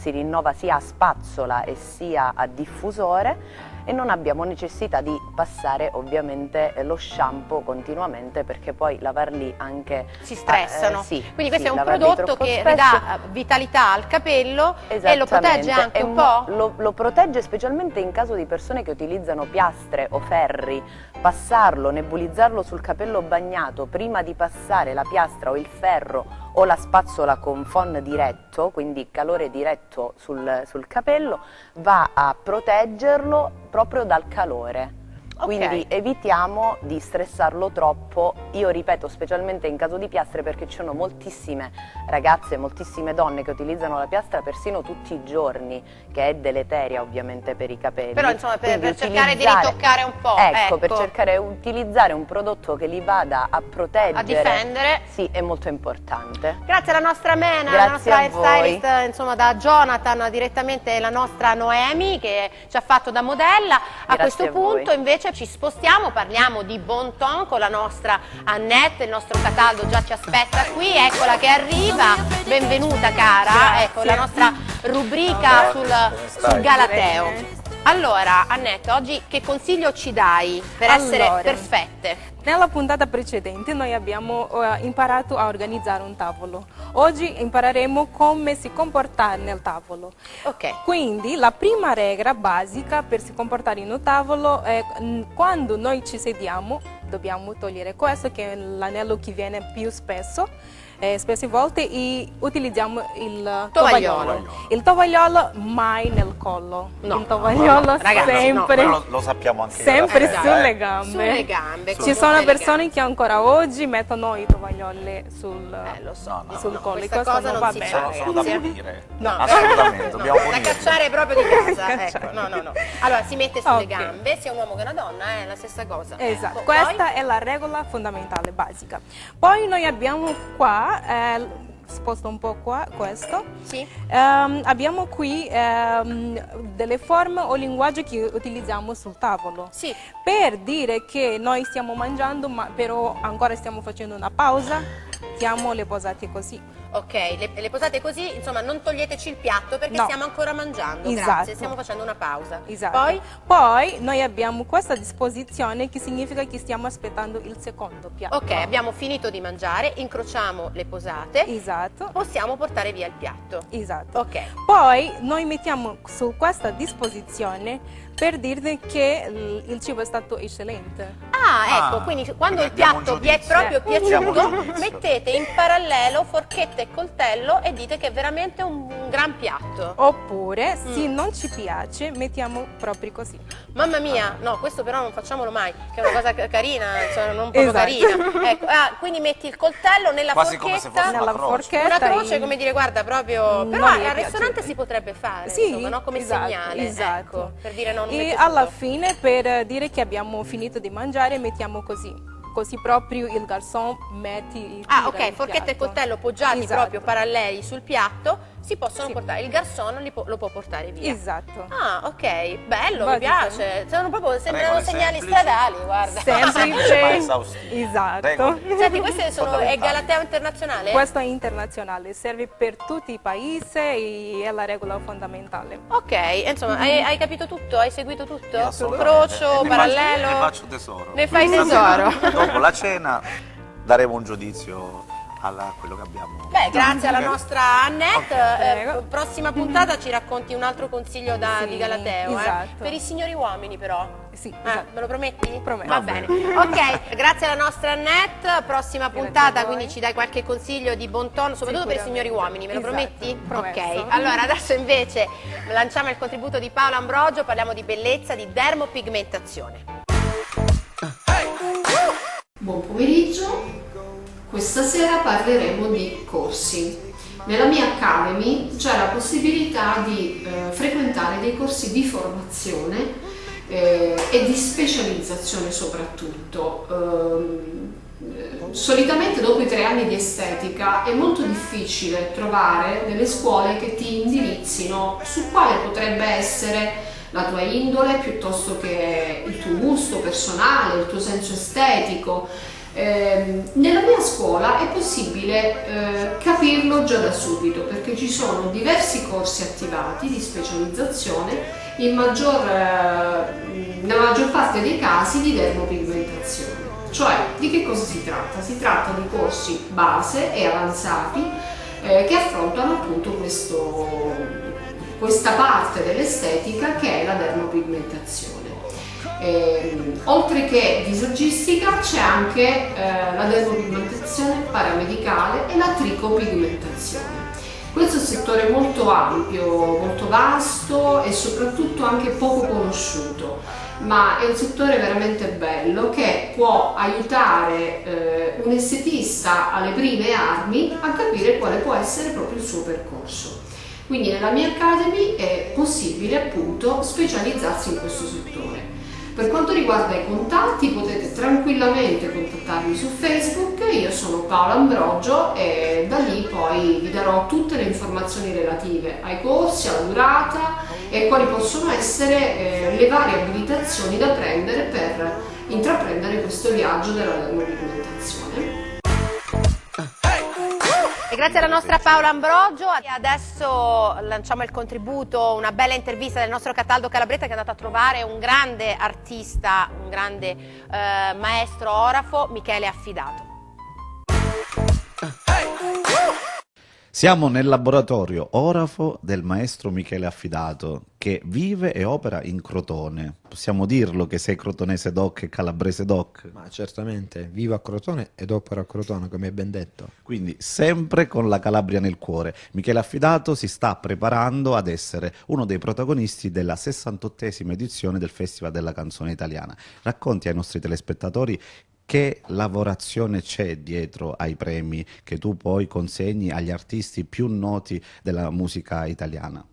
sia a spazzola e sia a diffusore, e non abbiamo necessità di passare ovviamente lo shampoo continuamente, perché poi lavarli anche si stressano. Sì, quindi questo sì, è un prodotto che ridà vitalità al capello e lo protegge anche un po'? Lo protegge specialmente in caso di persone che utilizzano piastre o ferri. Passarlo, nebulizzarlo sul capello bagnato prima di passare la piastra o il ferro o la spazzola con phon diretto, quindi calore diretto sul capello, va a proteggerlo proprio dal calore. Quindi evitiamo di stressarlo troppo. Io ripeto, specialmente in caso di piastre, perché ci sono moltissime ragazze, moltissime donne che utilizzano la piastra persino tutti i giorni, che è deleteria ovviamente per i capelli. Però insomma per cercare di ritoccare un po'. Ecco, per cercare di utilizzare un prodotto che li vada a proteggere, a difendere. Sì, è molto importante. Grazie alla nostra Mena, grazie la nostra hairstylist, insomma da Jonathan direttamente la nostra Noemi che ci ha fatto da modella. A questo punto invece ci spostiamo, parliamo di Bon Ton con la nostra Annette, il nostro Cataldo già ci aspetta qui, eccola che arriva, benvenuta cara, ecco la nostra rubrica sul Galateo. Allora Annette, oggi che consiglio ci dai per essere perfette? Nella puntata precedente noi abbiamo imparato a organizzare un tavolo. Oggi impareremo come si comportare nel tavolo. Quindi la prima regola basica per si comportare in un tavolo è quando noi ci sediamo dobbiamo togliere questo che è l'anello che viene più spesso. Spesse volte utilizziamo il tovagliolo. Il tovagliolo mai nel collo. No, il tovagliolo sempre. No, lo sappiamo anche sempre sulle gambe. Sulle gambe. Ci sono persone che ancora oggi mettono i tovaglioli sul collo. Questa cosa non va bene. Sono da punire. No, assolutamente, dobbiamo punire. Da cacciare proprio di casa. Ecco, no. Allora si mette sulle gambe, sia un uomo che una donna, è la stessa cosa. Esatto, questa è la regola fondamentale, basica. Poi noi abbiamo qua sposto un po' qua questo. Sì. Abbiamo qui delle forme o linguaggi che utilizziamo sul tavolo. Sì. Per dire che noi stiamo mangiando, ma però ancora stiamo facendo una pausa, stiamo le posate così. Ok, le posate così, insomma non toglieteci il piatto perché stiamo ancora mangiando, esatto. Grazie, stiamo facendo una pausa. Esatto. Poi noi abbiamo questa disposizione che significa che stiamo aspettando il secondo piatto. Ok, abbiamo finito di mangiare, incrociamo le posate, esatto. Possiamo portare via il piatto. Esatto. Ok. Poi noi mettiamo su questa disposizione per dirvi che il cibo è stato eccellente. Ecco, quindi quando il piatto vi è proprio piaciuto, mettete in parallelo forchetta e coltello e dite che è veramente un gran piatto. Oppure, se non ci piace, mettiamo proprio così. Mamma mia, no, questo però non facciamolo mai, che è una cosa carina, insomma, non proprio carina. Ecco, quindi metti il coltello nella quasi forchetta, come se fosse nella forchetta, una croce, come dire, guarda, proprio. Però non mi al piace. ristorante si potrebbe fare, Sì, insomma, no? Come esatto, segnale, esatto. ecco, per dire non E metto alla tutto. fine, per dire che abbiamo finito di mangiare, mettiamo così. Così proprio il garçon metti ok, forchetta e coltello poggiati proprio paralleli sul piatto, si possono portare, il garçon lo può portare via. Esatto. Ah, ok, bello, Va mi piace. Sembrano Regole segnali semplici. stradali, guarda. Semplice. Ma esaustivo. Esatto. Regole. Senti, queste è Fondamentali. Galateo internazionale? Questo è internazionale, serve per tutti i paesi e è la regola fondamentale. Ok, insomma, hai capito tutto? Hai seguito tutto? Assolutamente. Crocio, Ne parallelo? ne faccio tesoro. Ne fai Stasera, tesoro. Dopo la cena daremo un giudizio a quello che abbiamo. Beh, grazie alla nostra Annette. Prego. Prossima puntata ci racconti un altro consiglio di Galateo. esatto. Per i signori uomini però. Sì, Me lo prometti? Prometto. Va bene. Ok, grazie alla nostra Annette. Prossima puntata, quindi ci dai qualche consiglio di bon ton, soprattutto per i signori uomini. Me lo Esatto, prometti? promesso. Ok. Allora, adesso invece lanciamo il contributo di Paola Ambrogio. Parliamo di bellezza, di dermopigmentazione. Buon pomeriggio, questa sera parleremo di corsi. Nella mia Academy c'è la possibilità di frequentare dei corsi di formazione e di specializzazione soprattutto. Solitamente dopo i 3 anni di estetica è molto difficile trovare delle scuole che ti indirizzino su quale potrebbe essere la tua indole piuttosto che il tuo gusto personale, il tuo senso estetico. Nella mia scuola è possibile capirlo già da subito perché ci sono diversi corsi attivati di specializzazione nella maggior parte dei casi di dermopigmentazione. Cioè, di che cosa si tratta? Si tratta di corsi base e avanzati che affrontano appunto questa parte dell'estetica che è la dermopigmentazione. Oltre che visagistica c'è anche la dermopigmentazione paramedicale e la tricopigmentazione. Questo è un settore molto ampio, molto vasto e soprattutto anche poco conosciuto, ma è un settore veramente bello che può aiutare un estetista alle prime armi a capire quale può essere proprio il suo percorso. Quindi nella mia Academy è possibile appunto specializzarsi in questo settore. Per quanto riguarda i contatti potete tranquillamente contattarmi su Facebook, io sono Paola Ambrogio e da lì poi vi darò tutte le informazioni relative ai corsi, alla durata e quali possono essere le varie abilitazioni da prendere per intraprendere questo viaggio della dermopigmentazione. E grazie alla nostra Paola Ambrogio. E adesso lanciamo il contributo, una bella intervista del nostro Cataldo Calabretta che è andato a trovare un grande artista, un grande maestro orafo, Michele Affidato. Siamo nel laboratorio orafo del maestro Michele Affidato, che vive e opera in Crotone. Possiamo dirlo che sei crotonese doc e calabrese doc? Ma certamente, vivo a Crotone ed opero a Crotone, come hai ben detto. Quindi sempre con la Calabria nel cuore. Michele Affidato si sta preparando ad essere uno dei protagonisti della 68esima edizione del Festival della Canzone Italiana. Racconti ai nostri telespettatori che lavorazione c'è dietro ai premi che tu poi consegni agli artisti più noti della musica italiana?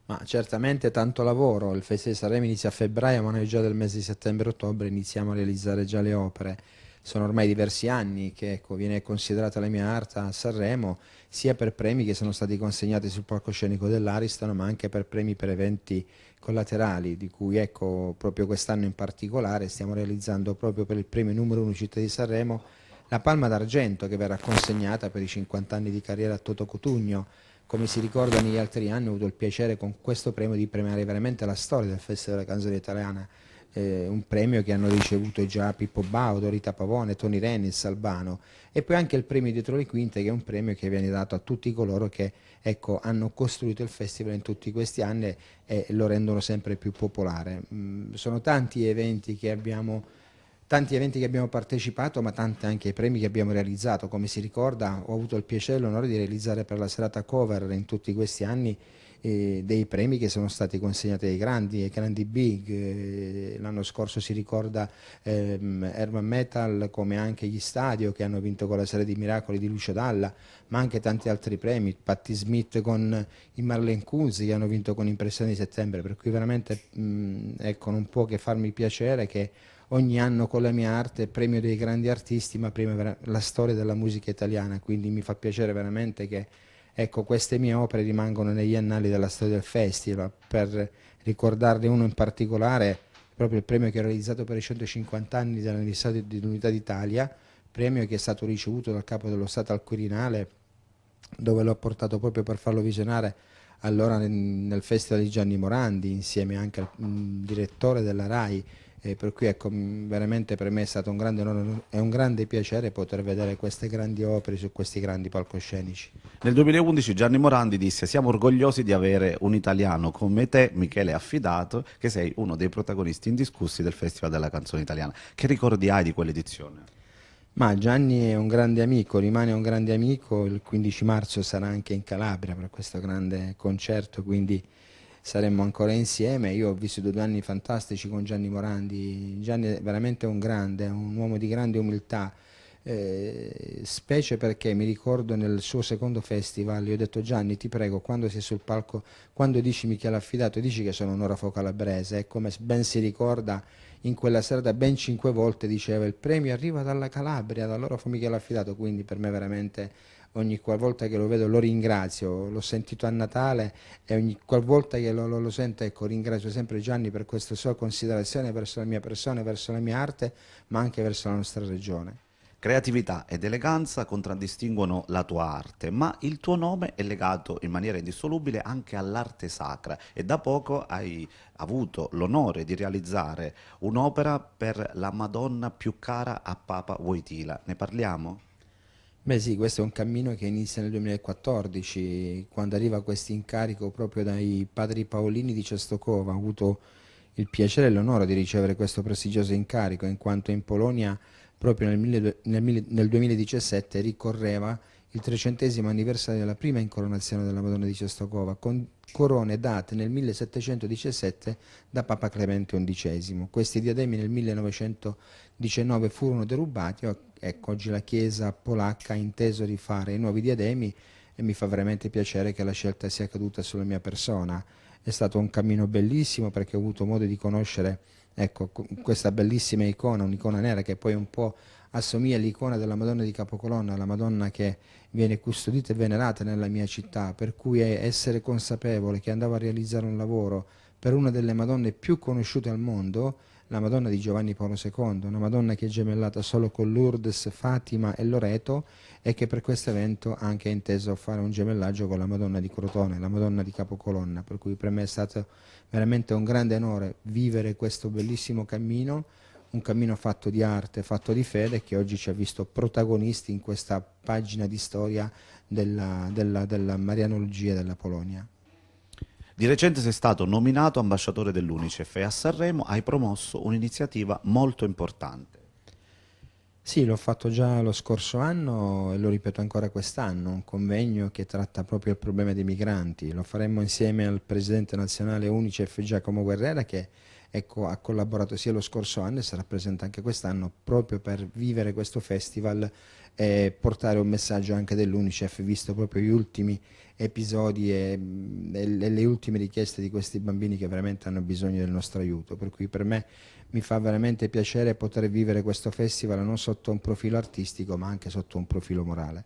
Ma certamente tanto lavoro, il Festival di Sanremo inizia a febbraio, ma noi già del mese di settembre-ottobre iniziamo a realizzare già le opere. Sono ormai diversi anni che viene considerata la mia arte a Sanremo, sia per premi che sono stati consegnati sul palcoscenico dell'Ariston, ma anche per premi per eventi collaterali, di cui proprio quest'anno in particolare stiamo realizzando proprio per il premio numero 1 Città di Sanremo la Palma d'Argento, che verrà consegnata per i 50 anni di carriera a Toto Cutugno. Come si ricorda, negli altri anni ho avuto il piacere con questo premio di premiare veramente la storia del Festival della Canzone Italiana, un premio che hanno ricevuto già Pippo Baudo, Rita Pavone, Tony Rennis, Albano, e poi anche il premio Dietro le Quinte, che è un premio che viene dato a tutti coloro che hanno costruito il festival in tutti questi anni e lo rendono sempre più popolare. Sono tanti eventi che abbiamo tanti eventi che abbiamo partecipato, ma tanti anche i premi che abbiamo realizzato. Come si ricorda, ho avuto il piacere e l'onore di realizzare per la serata cover in tutti questi anni dei premi che sono stati consegnati ai grandi big. L'anno scorso si ricorda Herman Metal, come anche gli Stadio che hanno vinto con la serie di Miracoli di Lucio Dalla, ma anche tanti altri premi, Patti Smith con i Marlene Kunz che hanno vinto con Impressioni di Settembre, per cui veramente ecco, non può che farmi piacere che ogni anno con la mia arte premio dei grandi artisti, ma premio la storia della musica italiana, quindi mi fa piacere veramente che ecco, queste mie opere rimangono negli annali della storia del festival. Per ricordarne uno in particolare, proprio il premio che ho realizzato per i 150 anni dell'anniversario dell'Unità d'Italia, premio che è stato ricevuto dal Capo dello Stato al Quirinale, dove l'ho portato proprio per farlo visionare allora nel Festival di Gianni Morandi, insieme anche al direttore della RAI. Per cui ecco, veramente per me è stato un grande onore e un grande piacere poter vedere queste grandi opere su questi grandi palcoscenici. Nel 2011 Gianni Morandi disse: siamo orgogliosi di avere un italiano come te, Michele Affidato, che sei uno dei protagonisti indiscussi del Festival della Canzone Italiana. Che ricordi hai di quell'edizione? Ma Gianni è un grande amico, rimane un grande amico. Il 15 marzo sarà anche in Calabria per questo grande concerto, quindi saremmo ancora insieme. Io ho vissuto 2 anni fantastici con Gianni Morandi. Gianni è veramente un grande, è un uomo di grande umiltà, specie perché mi ricordo nel suo secondo festival gli ho detto: Gianni, ti prego, quando sei sul palco, quando dici Michele Affidato, dici che sono un orafo calabrese. E come ben si ricorda, in quella serata ben 5 volte diceva: il premio arriva dalla Calabria, dall'orafo Michele Affidato. Quindi per me veramente ogni qualvolta che lo vedo lo ringrazio. L'ho sentito a Natale e ogni qualvolta che lo sento, ecco, ringrazio sempre Gianni per questa sua considerazione verso la mia persona, verso la mia arte, ma anche verso la nostra regione. Creatività ed eleganza contraddistinguono la tua arte, ma il tuo nome è legato in maniera indissolubile anche all'arte sacra e da poco hai avuto l'onore di realizzare un'opera per la Madonna più cara a Papa Wojtyla. Ne parliamo? Beh sì, questo è un cammino che inizia nel 2014, quando arriva questo incarico proprio dai padri Paolini di Czestochowa. Ho avuto il piacere e l'onore di ricevere questo prestigioso incarico, in quanto in Polonia proprio nel 2017 ricorreva il 300° anniversario della prima incoronazione della Madonna di Czestochowa, con corone date nel 1717 da Papa Clemente XI. Questi diademi nel 1919 furono derubati. Ecco, oggi la Chiesa polacca ha inteso rifare i nuovi diademi e mi fa veramente piacere che la scelta sia caduta sulla mia persona. È stato un cammino bellissimo perché ho avuto modo di conoscere, ecco, questa bellissima icona, un'icona nera che poi un po' assomiglia all'icona della Madonna di Capocolonna, la Madonna che viene custodita e venerata nella mia città, per cui essere consapevole che andavo a realizzare un lavoro per una delle Madonne più conosciute al mondo, la Madonna di Giovanni Paolo II, una Madonna che è gemellata solo con Lourdes, Fatima e Loreto, e che per questo evento anche ha inteso fare un gemellaggio con la Madonna di Crotone, la Madonna di Capocolonna, per cui per me è stato veramente un grande onore vivere questo bellissimo cammino, un cammino fatto di arte, fatto di fede, che oggi ci ha visto protagonisti in questa pagina di storia della marianologia della Polonia. Di recente sei stato nominato ambasciatore dell'Unicef e a Sanremo hai promosso un'iniziativa molto importante. Sì, l'ho fatto già lo scorso anno e lo ripeto ancora quest'anno, un convegno che tratta proprio il problema dei migranti. Lo faremo insieme al presidente nazionale Unicef Giacomo Guerrera, che ecco, ha collaborato sia lo scorso anno e sarà presente anche quest'anno proprio per vivere questo festival e portare un messaggio anche dell'Unicef, visto proprio gli ultimi episodi e le ultime richieste di questi bambini che veramente hanno bisogno del nostro aiuto. Per cui per me mi fa veramente piacere poter vivere questo festival non sotto un profilo artistico ma anche sotto un profilo morale.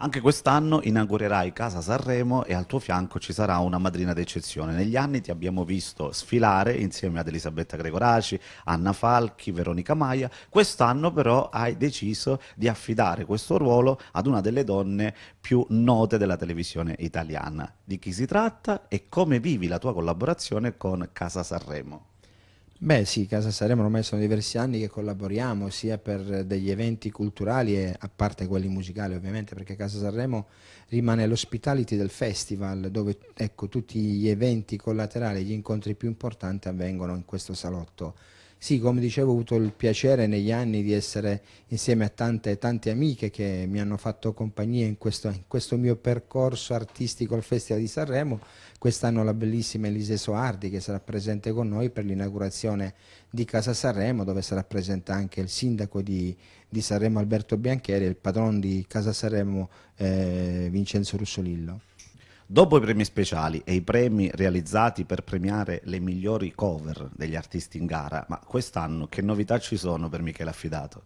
Anche quest'anno inaugurerai Casa Sanremo e al tuo fianco ci sarà una madrina d'eccezione. Negli anni ti abbiamo visto sfilare insieme ad Elisabetta Gregoraci, Anna Falchi, Veronica Maia. Quest'anno però hai deciso di affidare questo ruolo ad una delle donne più note della televisione italiana. Di chi si tratta e come vivi la tua collaborazione con Casa Sanremo? Beh sì, Casa Sanremo ormai sono diversi anni che collaboriamo sia per degli eventi culturali e a parte quelli musicali ovviamente, perché Casa Sanremo rimane l'hospitality del festival dove ecco, tutti gli eventi collaterali, gli incontri più importanti avvengono in questo salotto. Sì, come dicevo, ho avuto il piacere negli anni di essere insieme a tante amiche che mi hanno fatto compagnia in questo mio percorso artistico al Festival di Sanremo. Quest'anno la bellissima Elise Soardi, che sarà presente con noi per l'inaugurazione di Casa Sanremo, dove sarà presente anche il sindaco di Sanremo Alberto Biancheri e il padrone di Casa Sanremo Vincenzo Russolillo. Dopo i premi speciali e i premi realizzati per premiare le migliori cover degli artisti in gara, ma quest'anno che novità ci sono per Michele Affidato?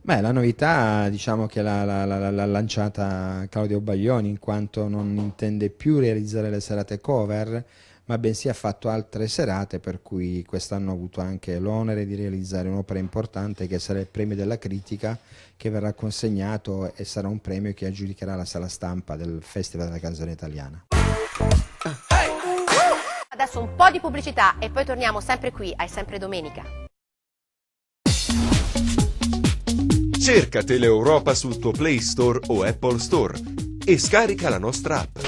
Beh, la novità diciamo che l'ha lanciata Claudio Baglioni, in quanto non intende più realizzare le serate cover, ma bensì ha fatto altre serate, per cui quest'anno ho avuto anche l'onere di realizzare un'opera importante che sarà il premio della critica, che verrà consegnato e sarà un premio che aggiudicherà la sala stampa del Festival della Canzone Italiana. Adesso un po' di pubblicità e poi torniamo sempre qui, ai Sempre Domenica. Cerca Teleeuropa sul tuo Play Store o Apple Store e scarica la nostra app.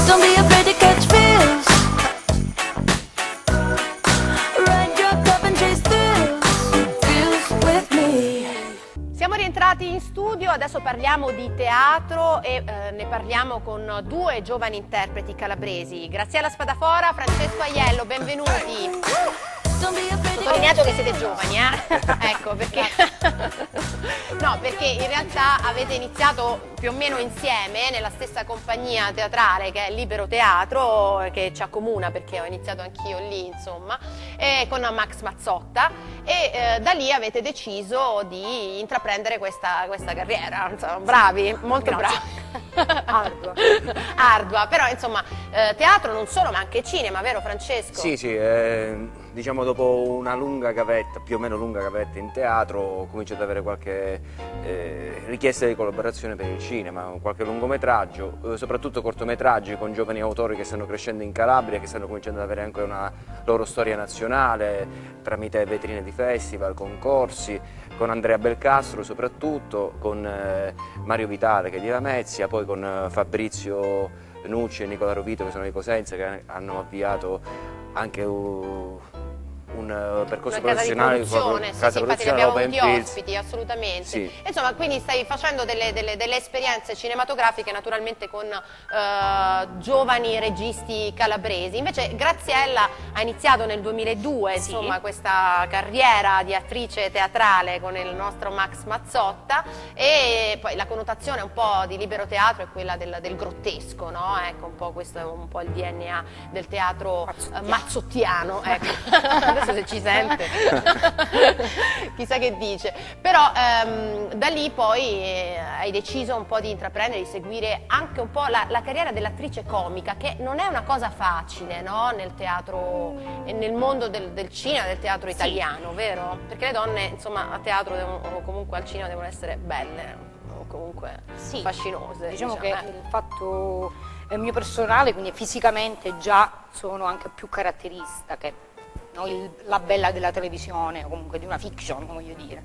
Don't be afraid to catch feels. Ride your cup and chase feels with me. Siamo rientrati in studio, adesso parliamo di teatro e ne parliamo con due giovani interpreti calabresi, Graziella Spadafora, Francesco Aiello, benvenuti. Sottolineato che siete giovani, ecco, perché no, perché in realtà avete iniziato più o meno insieme nella stessa compagnia teatrale che è Libero Teatro, che ci accomuna perché ho iniziato anch'io lì, insomma, con Max Mazzotta, e da lì avete deciso di intraprendere questa carriera. Insomma, bravi, molto bravi. Ardua, però insomma teatro non solo ma anche cinema, vero Francesco? Sì, diciamo dopo una lunga gavetta, più o meno lunga gavetta in teatro, ho cominciato ad avere qualche richiesta di collaborazione per il cinema, qualche lungometraggio, soprattutto cortometraggi con giovani autori che stanno crescendo in Calabria, che stanno cominciando ad avere anche una loro storia nazionale tramite vetrine di festival, concorsi, con Andrea Belcastro soprattutto, con Mario Vitale che è di Lamezia, poi con Fabrizio Nucci e Nicola Rovito che sono di Cosenza, che hanno avviato anche un percorso professionale di produzione, sì, infatti ne abbiamo avuti ospiti, assolutamente. Sì. Insomma, quindi stai facendo delle esperienze cinematografiche naturalmente con giovani registi calabresi. Invece Graziella ha iniziato nel 2002, insomma, questa carriera di attrice teatrale con il nostro Max Mazzotta, e poi la connotazione un po' di Libero Teatro è quella del grottesco, no? Ecco, un po' questo è un po' il DNA del teatro mazzottiano, ecco. Adesso se ci sente chissà che dice, però da lì poi hai deciso un po' di intraprendere, di seguire anche un po' la carriera dell'attrice comica, che non è una cosa facile, no? Nel teatro e nel mondo del cinema, del teatro italiano, vero? Perché le donne insomma a teatro o comunque al cinema devono essere belle o comunque fascinose, diciamo che il fatto mio personale, quindi fisicamente già sono anche più caratterista che la bella della televisione o comunque di una fiction, voglio dire.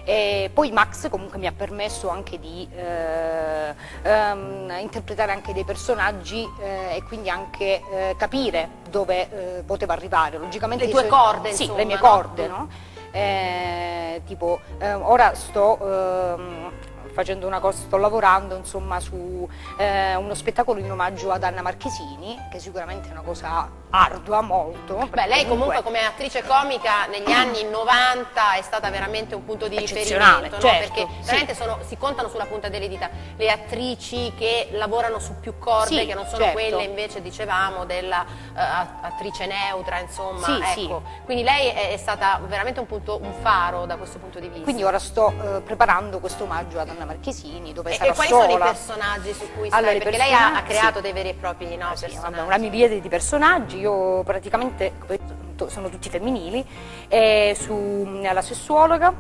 E poi Max comunque mi ha permesso anche di interpretare anche dei personaggi e quindi anche capire dove poteva arrivare. Logicamente le tue corde, sì, insomma, le mie corde, no? Tipo ora sto lavorando insomma su uno spettacolo in omaggio ad Anna Marchesini, che sicuramente è una cosa ardua molto. Beh, lei comunque come attrice comica negli anni 90 è stata veramente un punto di riferimento, no? Certo, perché veramente si contano sulla punta delle dita le attrici che lavorano su più corde, che non sono quelle invece, dicevamo, della attrice neutra, insomma, ecco. Quindi lei è stata veramente un faro da questo punto di vista. Quindi ora sto preparando questo omaggio ad Anna Marchesini, dove sarà quali sola. sono i personaggi su cui stai? Perché lei ha creato dei veri e propri personaggi. Una miriade di personaggi, io praticamente sono tutti femminili, la sessuologa,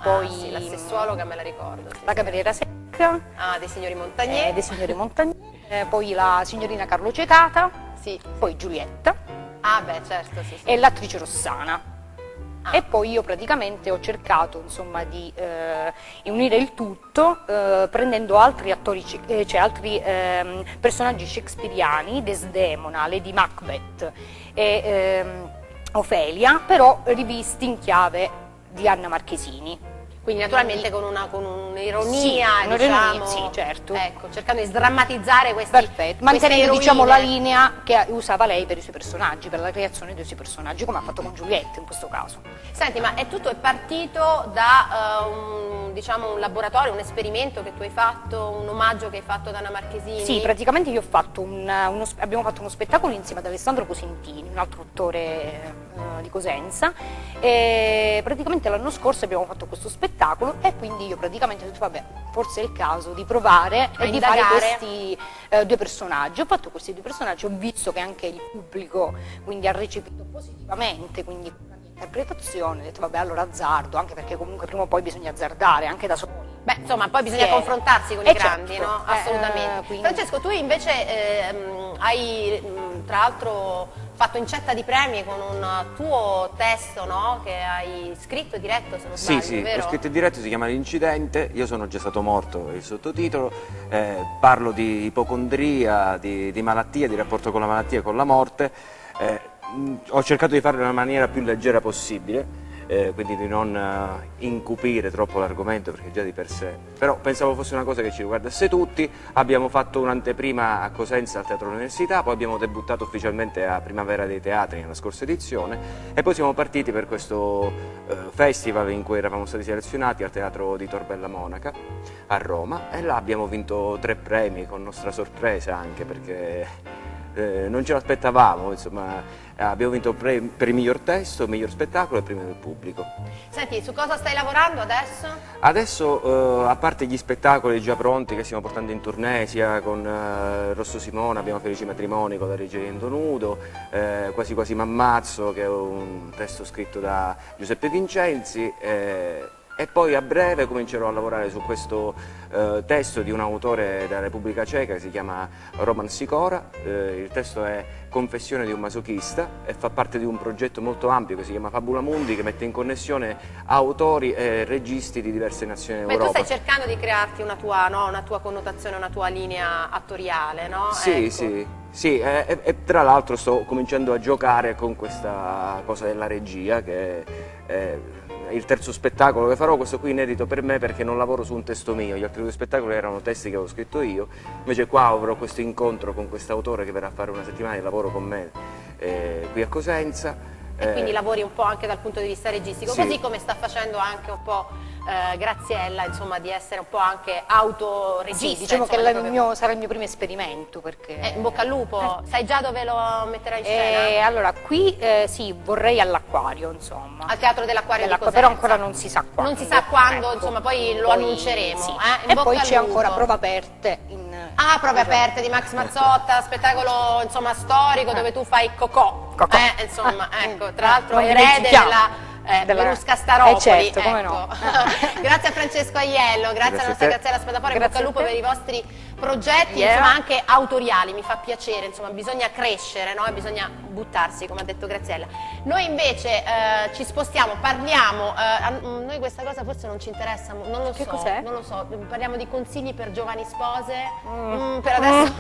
poi la sessuologa me la ricordo. La cameriera secca, dei signori Montagnier, poi la signorina Carlo Cecata, poi Giulietta, beh, certo, e l'attrice Rossana. E poi io praticamente ho cercato insomma di unire il tutto prendendo altri attori, cioè altri personaggi shakespeariani, Desdemona, Lady Macbeth e Ofelia, però rivisti in chiave di Anna Marchesini. Quindi naturalmente con un'ironia, sì, diciamo, sì, certo. Ecco, cercando di sdrammatizzare questi Perfetto, mantenendo queste diciamo la eroine. linea che usava lei per i suoi personaggi, per la creazione dei suoi personaggi, come ha fatto con Giulietta in questo caso. Senti, ma è partito da diciamo un laboratorio, un esperimento che tu hai fatto, un omaggio che hai fatto ad Anna Marchesini? Sì, praticamente io ho fatto abbiamo fatto uno spettacolo insieme ad Alessandro Cosentini, un altro attore di Cosenza, e praticamente l'anno scorso abbiamo fatto questo spettacolo e quindi io praticamente ho detto vabbè, forse è il caso di provare e di fare questi due personaggi. Ho fatto questi due personaggi, ho visto che anche il pubblico quindi ha recepito positivamente, quindi la mia interpretazione, ho detto vabbè, allora azzardo, anche perché comunque prima o poi bisogna azzardare anche da soli. Beh, insomma, poi bisogna confrontarsi con i grandi, certo, no? Assolutamente. quindi... Francesco, tu invece hai tra l'altro fatto incetta di premi con un tuo testo, no? Che hai scritto e diretto, se non sbaglio, sì, vero? ho scritto e diretto, si chiama L'incidente, io sono già stato morto, il sottotitolo, parlo di ipocondria, di malattia, di rapporto con la malattia e con la morte, ho cercato di farlo nella maniera più leggera possibile, quindi di non incupire troppo l'argomento perché già di per sé, però pensavo fosse una cosa che ci riguardasse tutti. Abbiamo fatto un'anteprima a Cosenza al Teatro Università, poi abbiamo debuttato ufficialmente a Primavera dei Teatri nella scorsa edizione e poi siamo partiti per questo festival in cui eravamo stati selezionati al Teatro di Tor Bella Monaca a Roma e là abbiamo vinto 3 premi con nostra sorpresa, anche perché non ce l'aspettavamo, insomma. Abbiamo vinto per il miglior testo, miglior spettacolo e premio del pubblico. Senti, su cosa stai lavorando adesso? Adesso, a parte gli spettacoli già pronti che stiamo portando in tournée, sia con Rosso Simone, abbiamo Felici Matrimoni con la regia di Endo Nudo, Quasi Quasi M'ammazzo, che è un testo scritto da Giuseppe Vincenzi, e poi a breve comincerò a lavorare su questo testo di un autore della Repubblica Ceca che si chiama Roman Sikora. Il testo è Confessione di un masochista e fa parte di un progetto molto ampio che si chiama Fabula Mundi, che mette in connessione autori e registi di diverse nazioni in Europa. Tu stai cercando di crearti una tua connotazione, una tua linea attoriale, no? Sì, ecco. sì, e tra l'altro sto cominciando a giocare con questa cosa della regia, che è il terzo spettacolo che farò, questo qui inedito per me perché non lavoro su un testo mio, gli altri 2 spettacoli erano testi che avevo scritto io, invece qua avrò questo incontro con quest'autore che verrà a fare una settimana di lavoro con me qui a Cosenza. E quindi lavori un po' anche dal punto di vista registico, sì. Così come sta facendo anche un po' Graziella, insomma, di essere un po' anche autoregista. Sì, diciamo insomma, che sarà il mio primo esperimento, perché... in bocca al lupo, sai già dove lo metterai in scena? Allora, qui sì, vorrei all'Acquario, insomma. Al Teatro dell'Acquario di Cosenza. Però ancora non si sa quando. Non si sa quando, ecco. insomma, poi lo annunceremo. Sì. In E bocca poi al c'è lupo. ancora Prove Aperte. Prove Aperte di Max Mazzotta, spettacolo insomma storico dove tu fai Cocò. Insomma, ecco, tra l'altro non erede dimentichiamo. della Verusca Staropoli. Certo, come no. Grazie a Francesco Aiello, grazie alla nostra Graziella Spadafora, in bocca al lupo per i vostri progetti, insomma, anche autoriali, mi fa piacere, insomma, bisogna crescere, no? E bisogna buttarsi, come ha detto Graziella. Noi invece ci spostiamo, parliamo, noi questa cosa forse non ci interessa, non lo so. Che cos'è? Non lo so, parliamo di consigli per giovani spose, per adesso...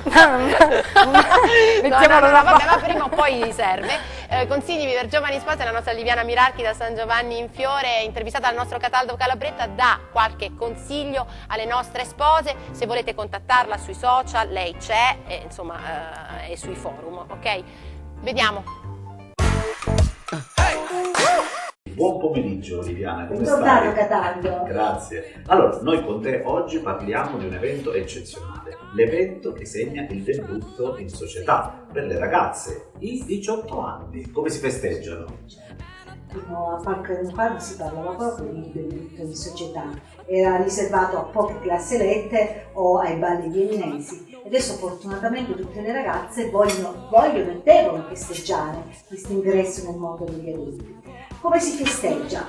vabbè, ma prima o poi serve. Consigli per giovani spose, la nostra Liviana Mirarchi da San Giovanni in Fiore, intervistata dal nostro Cataldo Calabretta, dà qualche consiglio alle nostre spose. Se volete contattarla sui social, lei c'è, insomma, e sui forum, ok? Vediamo. Buon pomeriggio Liviana, come Bentornato stai? Cataldo. Grazie. Allora, noi con te oggi parliamo di un evento eccezionale, l'evento che segna il debutto in società per le ragazze, i 18 anni. Come si festeggiano? Fino a qualche anno fa non si parlava proprio di debutto in società, era riservato a poche classi elette o ai balli viennesi. Adesso fortunatamente tutte le ragazze vogliono e devono festeggiare questo ingresso nel mondo degli adulti. Come si festeggia?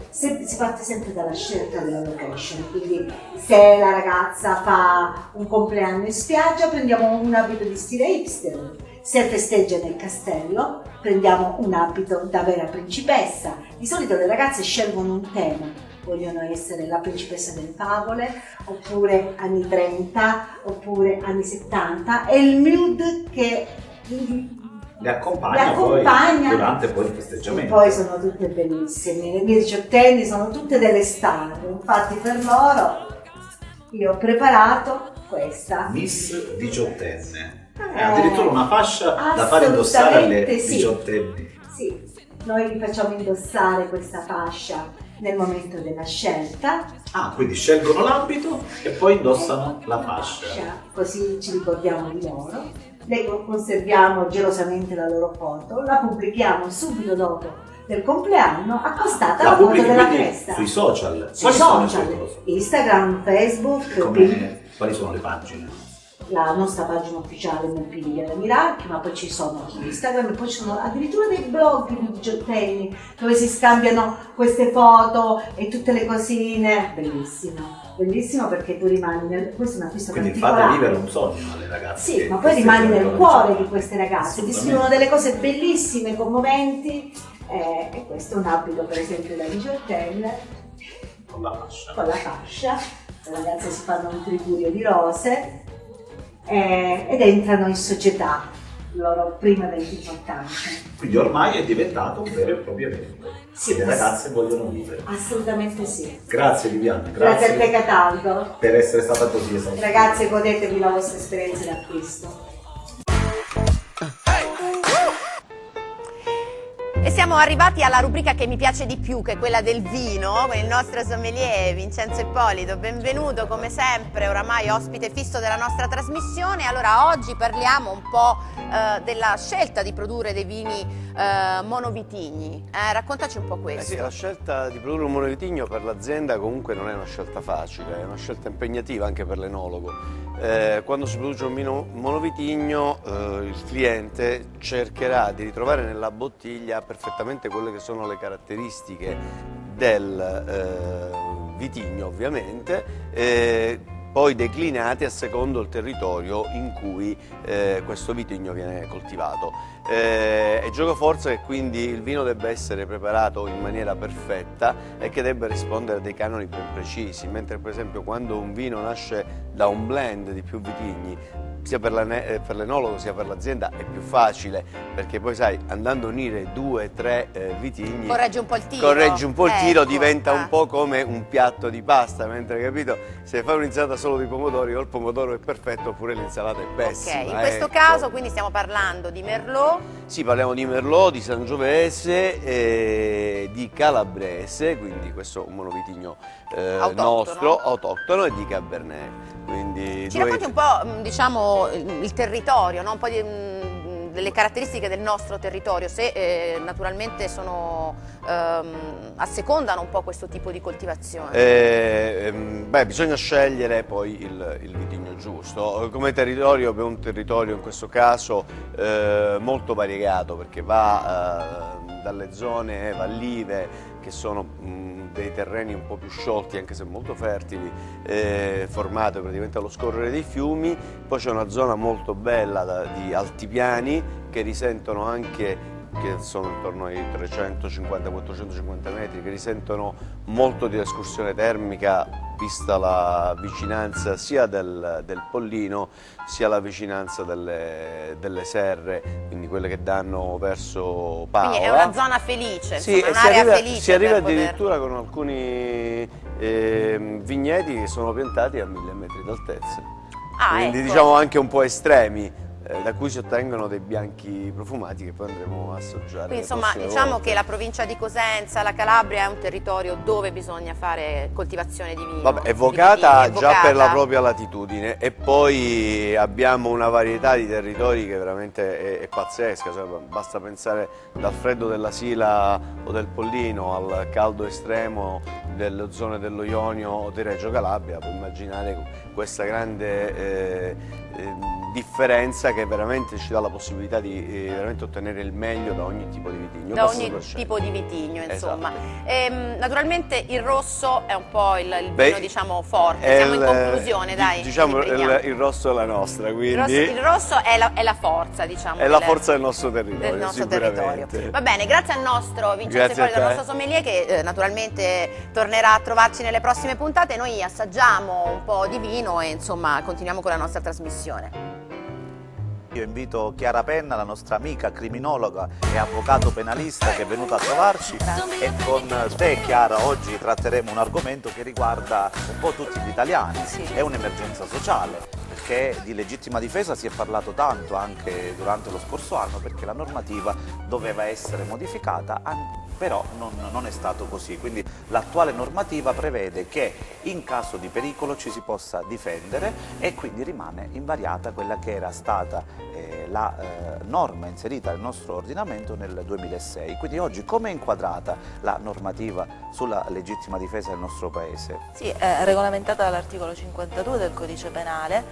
Si parte sempre dalla scelta della location, quindi se la ragazza fa un compleanno in spiaggia prendiamo un abito di stile hipster, se festeggia nel castello prendiamo un abito da vera principessa, Di solito le ragazze scelgono un tema, vogliono essere la principessa delle favole, oppure anni 30, oppure anni 70, è il mood che le accompagna poi durante poi il festeggiamento. E poi sono tutte bellissime, le mie diciottenni sono tutte delle star, infatti per loro io ho preparato questa. Miss diciottenne, è addirittura una fascia da fare indossare alle diciottenni. Sì, noi facciamo indossare questa fascia nel momento della scelta. Ah, quindi scelgono l'abito e poi indossano la fascia. Così ci ricordiamo di loro. Le conserviamo gelosamente la loro foto, la pubblichiamo subito dopo del compleanno accostata alla foto della festa. Sui social? Sui social, Instagram, Facebook. Quali sono le pagine? La nostra pagina ufficiale Montpiglia della Miracchi, ma poi ci sono Instagram e poi ci sono addirittura dei blog di diciottenni dove si scambiano queste foto e tutte le cosine. Bellissimo. Bellissimo perché tu rimani questo è un acquisto particolare. Quindi fate vivere un sogno alle ragazze. Sì, ma poi rimani nel cuore di queste ragazze, ti scrivono delle cose bellissime, commoventi, e questo è un abito per esempio da diciottenne. Con la fascia. Con la fascia, le ragazze si fanno un tripudio di rose ed entrano in società, il loro primo evento importante. Quindi ormai è diventato un vero e proprio evento. Sì, le ragazze vogliono vivere. Assolutamente sì. Grazie Viviana, grazie a te Cataldo per essere stata così esaustiva. Ragazze, godetevi la vostra esperienza di acquisto. E siamo arrivati alla rubrica che mi piace di più, che è quella del vino, con il nostro sommelier Vincenzo Ippolito. Benvenuto come sempre, oramai ospite fisso della nostra trasmissione. Allora oggi parliamo un po' della scelta di produrre dei vini monovitigni. Raccontaci un po' questo. Sì, la scelta di produrre un monovitigno per l'azienda comunque non è una scelta facile, è una scelta impegnativa anche per l'enologo. Quando si produce un vino monovitigno il cliente cercherà di ritrovare nella bottiglia perfettamente quelle che sono le caratteristiche del vitigno ovviamente, poi declinate a secondo il territorio in cui questo vitigno viene coltivato. È giocoforza che quindi il vino debba essere preparato in maniera perfetta e che debba rispondere a dei canoni ben precisi, mentre per esempio quando un vino nasce da un blend di più vitigni, sia per l'enologo sia per l'azienda è più facile, perché poi sai, andando a unire 2-3 vitigni correggi un po' il tiro, diventa un po' come un piatto di pasta, mentre capito, se fai un'insalata solo di pomodori o il pomodoro è perfetto oppure l'insalata è pessima. Ok, in questo caso quindi stiamo parlando di Merlot. Sì, parliamo di Merlot, di Sangiovese, di Calabrese, quindi questo è un monovitigno nostro, autoctono, e di Cabernet. Quindi ci racconti un po', diciamo, il territorio, no? Un po' delle caratteristiche del nostro territorio, se naturalmente assecondano un po' questo tipo di coltivazione. Bisogna scegliere poi il vitigno giusto. Come territorio, per un territorio in questo caso molto variegato, perché va dalle zone vallive, che sono dei terreni un po' più sciolti anche se molto fertili, formate praticamente allo scorrere dei fiumi. Poi c'è una zona molto bella di altipiani che risentono anche, che sono intorno ai 350-450 metri, che risentono molto di escursione termica, vista la vicinanza sia del Pollino sia la vicinanza delle serre, quindi quelle che danno verso Paola. Quindi è una zona felice, sì, insomma, un'area felice. Si arriva addirittura con alcuni vigneti che sono piantati a 1000 metri d'altezza, quindi ecco, diciamo anche un po' estremi, da cui si ottengono dei bianchi profumati che poi andremo a assaggiare. Quindi insomma diciamo che la provincia di Cosenza, la Calabria, è un territorio dove bisogna fare coltivazione di vino. Vabbè, è vocata già per la propria latitudine, e poi abbiamo una varietà di territori che veramente è pazzesca, cioè, basta pensare dal freddo della Sila o del Pollino al caldo estremo delle zone dello Ionio o di Reggio Calabria. Puoi immaginare questa grande differenza che veramente ci dà la possibilità di veramente ottenere il meglio da ogni tipo di vitigno. Da ogni tipo di vitigno, insomma. Esatto. Naturalmente il rosso è un po' il vino, diciamo, forte. Siamo in conclusione, dai. Diciamo il rosso è la nostra, quindi... Il rosso è la forza, diciamo. È la forza del nostro territorio, del nostro sicuramente. territorio. Va bene, grazie al nostro Vincenzo Ippolito, al nostro sommelier, che naturalmente tornerà a trovarci nelle prossime puntate. Noi assaggiamo un po' di vino e insomma continuiamo con la nostra trasmissione. Io invito Chiara Penna, la nostra amica criminologa e avvocato penalista, che è venuta a trovarci, e con te, Chiara, oggi tratteremo un argomento che riguarda un po' tutti gli italiani. È un'emergenza sociale, perché di legittima difesa si è parlato tanto anche durante lo scorso anno, perché la normativa doveva essere modificata, però non è stato così. Quindi l'attuale normativa prevede che in caso di pericolo ci si possa difendere, e quindi rimane invariata quella che era stata la norma inserita nel nostro ordinamento nel 2006. Quindi oggi come è inquadrata la normativa sulla legittima difesa nel nostro Paese? Sì, è regolamentata dall'articolo 52 del Codice Penale,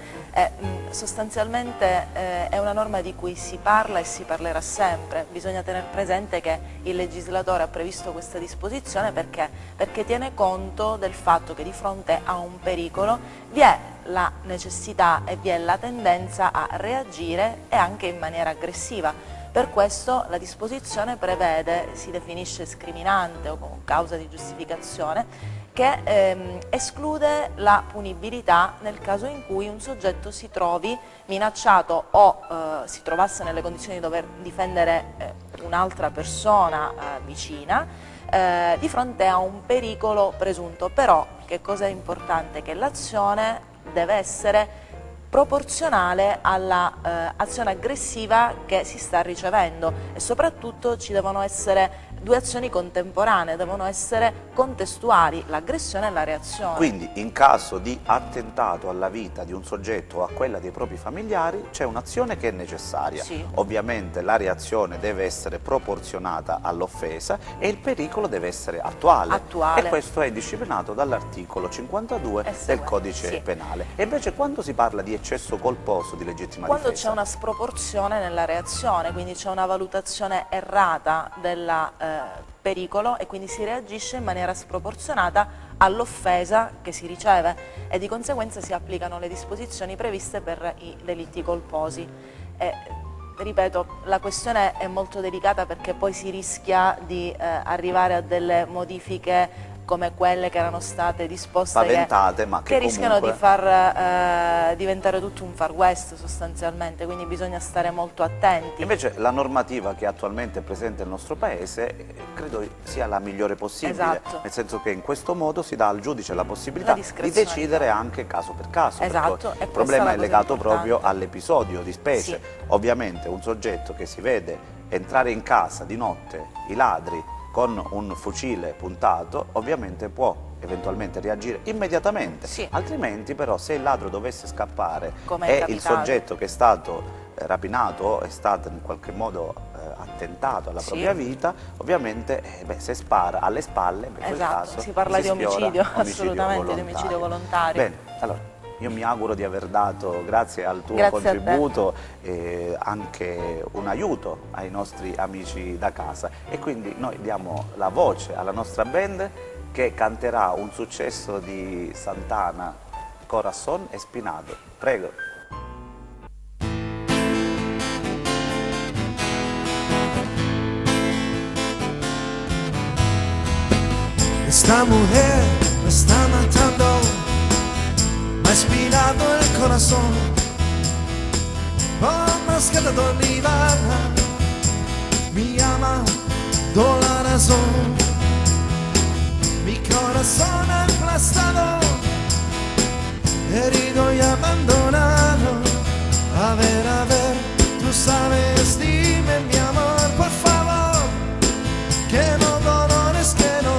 sostanzialmente è una norma di cui si parla e si parlerà sempre. Bisogna tenere presente che il legislatore ha previsto questa disposizione perché tiene conto del fatto che di fronte a un pericolo vi è la necessità e vi è la tendenza a reagire, e anche in maniera aggressiva. Per questo la disposizione prevede, si definisce scriminante o con causa di giustificazione, che esclude la punibilità nel caso in cui un soggetto si trovi minacciato o si trovasse nelle condizioni di dover difendere un'altra persona vicina di fronte a un pericolo presunto. Però che cosa è importante? Che l'azione deve essere proporzionale all'azione aggressiva che si sta ricevendo, e soprattutto ci devono essere due azioni contemporanee, devono essere contestuali, l'aggressione e la reazione. Quindi in caso di attentato alla vita di un soggetto o a quella dei propri familiari c'è un'azione che è necessaria. Sì. Ovviamente la reazione deve essere proporzionata all'offesa e il pericolo deve essere attuale. E questo è disciplinato dall'articolo 52 del Codice Penale. E invece quando si parla di eccesso colposo di legittima difesa? Quando c'è una sproporzione nella reazione, quindi c'è una valutazione errata del pericolo, e quindi si reagisce in maniera sproporzionata all'offesa che si riceve, e di conseguenza si applicano le disposizioni previste per i delitti colposi. Ripeto, la questione è molto delicata, perché poi si rischia di arrivare a delle modifiche come quelle che erano state disposte, paventate, ma che rischiano comunque di far diventare tutto un Far West sostanzialmente, quindi bisogna stare molto attenti. Invece la normativa che attualmente è presente nel nostro Paese credo sia la migliore possibile, Esatto. Nel senso che in questo modo si dà al giudice la possibilità di decidere anche caso per caso. Esatto, Il problema è legato proprio all'episodio di specie. Sì. Ovviamente un soggetto che si vede entrare in casa di notte i ladri con un fucile puntato, ovviamente può eventualmente reagire immediatamente, altrimenti però se il ladro dovesse scappare e il soggetto che è stato rapinato è stato in qualche modo attentato alla propria vita, ovviamente se spara alle spalle, in quel caso si parla di omicidio, assolutamente, di omicidio volontario. Bene, allora io mi auguro di aver dato, grazie al tuo contributo, anche un aiuto ai nostri amici da casa, e quindi noi diamo la voce alla nostra band che canterà un successo di Santana, Corazon Espinado. Prego. Esta mujer me está matando, me ha espinado el corazón, por más que te doliva, mi ama, do la razón, mi corazón aplastado, herido y abandonado. A ver, tú sabes, dime mi amor, por favor, que no dolores, que no.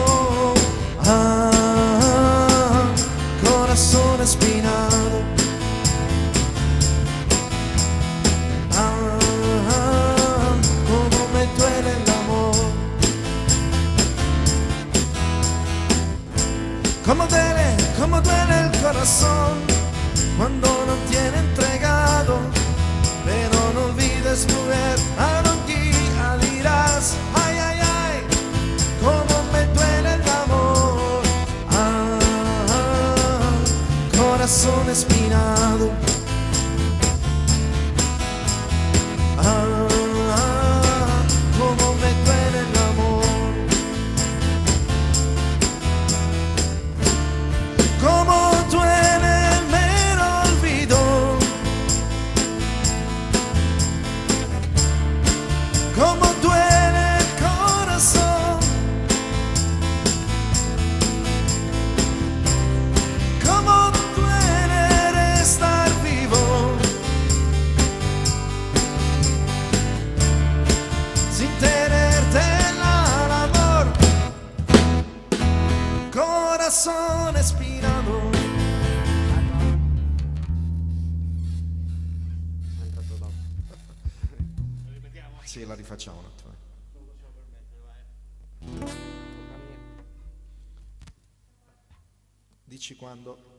Corazón espinado, como me duele el amor, como duele el corazón cuando no tiene entregado corazón espinado. Sì, la rifacciamo un attimo. Dici quando.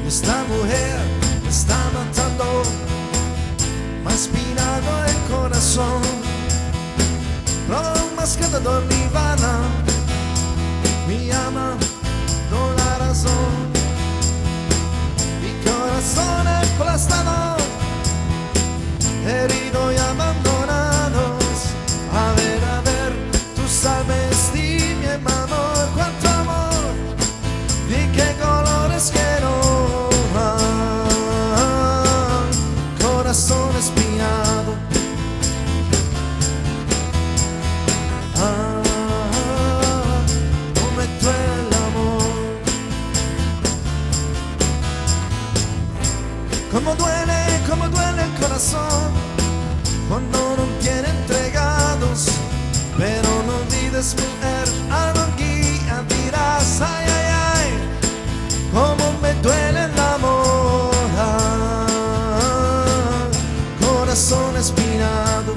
Esta mujer me está matando, me ha espinado el corazón. No más que todo Nirvana, mi ama, no la razón. Mi corazón aplastado, herido y abandonados. A ver, tú sabes, dime, mi amor, cuánto amor y qué colores quiero. Corazón espinado. Come duele el amor. Como duele el corazón cuando no tiene entregados. Pero no olvides, mujer, a la guía dirás, ay, ay, ay, como me duele el amor. Corazón espinado.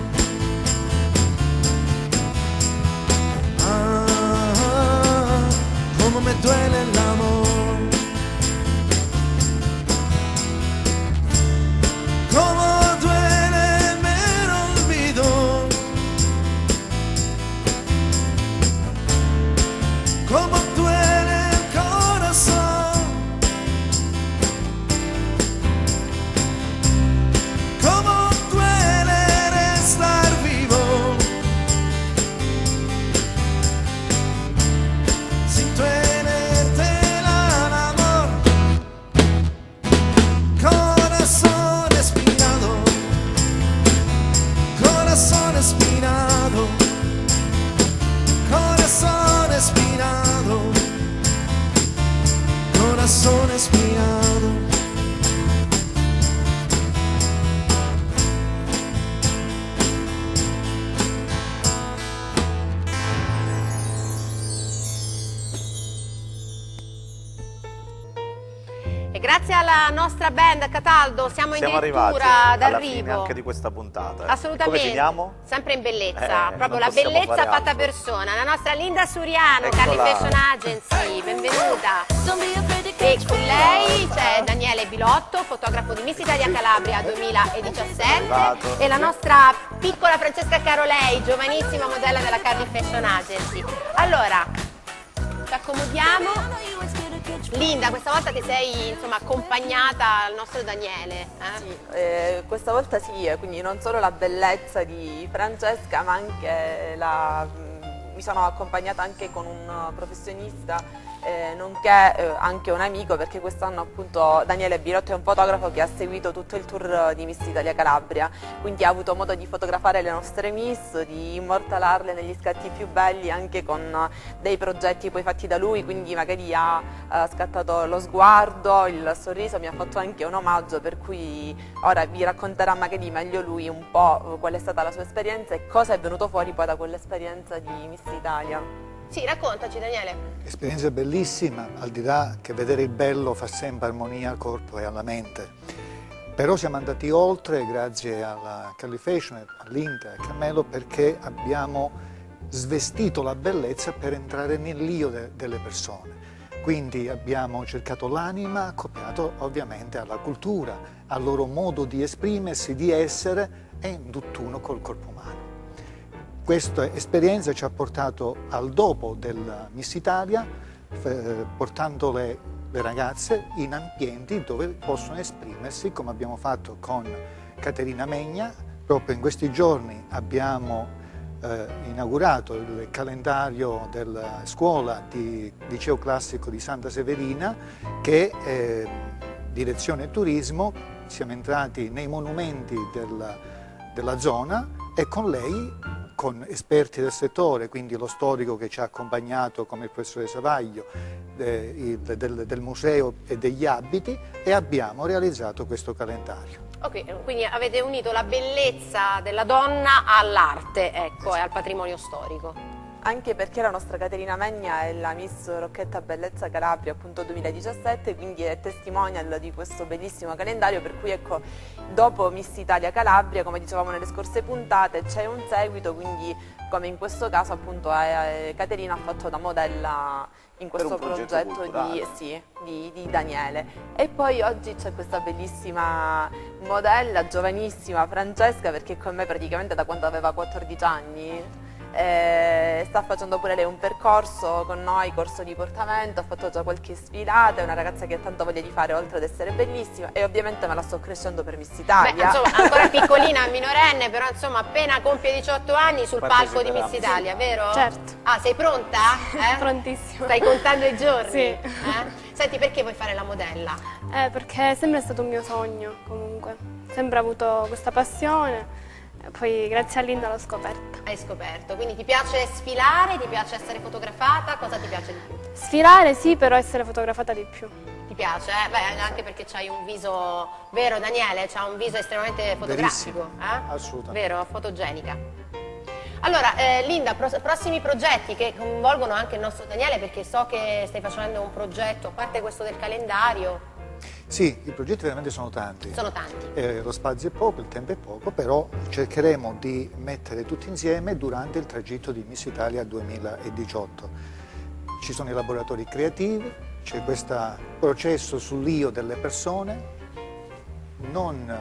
Como me duele el amor. Como duele el olvido. Como duele el corazón. Como duele estar vivo sin tenerte el amor. Corazón espinado, corazón espinado, corazón espinado, corazón espinado. E grazie alla nostra band Cataldo siamo arrivati addirittura alla fine d'arrivo. anche di questa puntata. Assolutamente. Come finiamo? Sempre in bellezza, proprio non la possiamo bellezza fare fatta altro. persona. La nostra Linda Suriano, Eccola. Carly Fashion Agency, benvenuta. E con lei c'è Daniele Bilotto, fotografo di Miss Italia Calabria 2017, Arrivato. e la nostra piccola Francesca Carolei, giovanissima modella della Carly Fashion Agency. Allora, ci accomodiamo. Linda, questa volta ti sei accompagnata al nostro Daniele. Sì, questa volta sì, quindi non solo la bellezza di Francesca, ma anche mi sono accompagnata anche con un professionista, nonché anche un amico, perché quest'anno appunto Daniele Bilotto è un fotografo che ha seguito tutto il tour di Miss Italia Calabria, quindi ha avuto modo di fotografare le nostre Miss, di immortalarle negli scatti più belli, anche con dei progetti poi fatti da lui, quindi magari ha scattato lo sguardo, il sorriso, mi ha fatto anche un omaggio, per cui ora vi racconterà magari meglio lui un po' qual è stata la sua esperienza e cosa è venuto fuori poi da quell'esperienza di Miss Italia. Sì, raccontaci Daniele. Esperienza bellissima, al di là che vedere il bello fa sempre armonia al corpo e alla mente. Però siamo andati oltre grazie alla Carly Fashion, all'Inca e a Carmelo, perché abbiamo svestito la bellezza per entrare nell'io delle persone. Quindi abbiamo cercato l'anima, accoppiato ovviamente alla cultura, al loro modo di esprimersi, di essere, e in tutt'uno col corpo umano. Questa esperienza ci ha portato al dopo del Miss Italia, portando le ragazze in ambienti dove possono esprimersi, come abbiamo fatto con Caterina Megna. Proprio in questi giorni abbiamo inaugurato il calendario della scuola di Liceo Classico di Santa Severina, che è direzione turismo. Siamo entrati nei monumenti della zona e con lei con esperti del settore, quindi lo storico che ci ha accompagnato come il professore Savaglio del museo e degli abiti, e abbiamo realizzato questo calendario. Ok, quindi avete unito la bellezza della donna all'arte, ecco, e al patrimonio storico. Anche perché la nostra Caterina Megna è la Miss Rocchetta Bellezza Calabria appunto 2017, quindi è testimonial di questo bellissimo calendario, per cui ecco, dopo Miss Italia Calabria, come dicevamo nelle scorse puntate, c'è un seguito, quindi come in questo caso appunto Caterina ha fatto da modella in questo progetto di Daniele. E poi oggi c'è questa bellissima modella, giovanissima, Francesca, perché con me praticamente da quando aveva 14 anni. Sta facendo pure lei un percorso con noi, corso di portamento, ha fatto già qualche sfilata, è una ragazza che ha tanta voglia di fare oltre ad essere bellissima, e ovviamente me la sto crescendo per Miss Italia. Beh, insomma, ancora piccolina, minorenne, però insomma appena compie 18 anni sul palco di Miss Italia, vero? Certo. Ah, sei pronta? Prontissima. Stai contando i giorni? Sì. Senti, perché vuoi fare la modella? Perché è sempre stato un mio sogno, comunque. Sempre avuto questa passione. Poi grazie a Linda l'ho scoperta. Hai scoperto, quindi ti piace sfilare, ti piace essere fotografata, cosa ti piace di più? Sfilare sì, però essere fotografata di più. Ti piace? Beh, anche perché c'hai un viso, vero Daniele? C'ha un viso estremamente fotografico, Assolutamente. Vero? Fotogenica. Allora, Linda, prossimi progetti che coinvolgono anche il nostro Daniele, perché so che stai facendo un progetto, a parte questo del calendario. Sì, i progetti veramente sono tanti. Sono tanti. Lo spazio è poco, il tempo è poco, però cercheremo di mettere tutti insieme durante il tragitto di Miss Italia 2018. Ci sono i laboratori creativi, c'è questo processo sull'io delle persone, non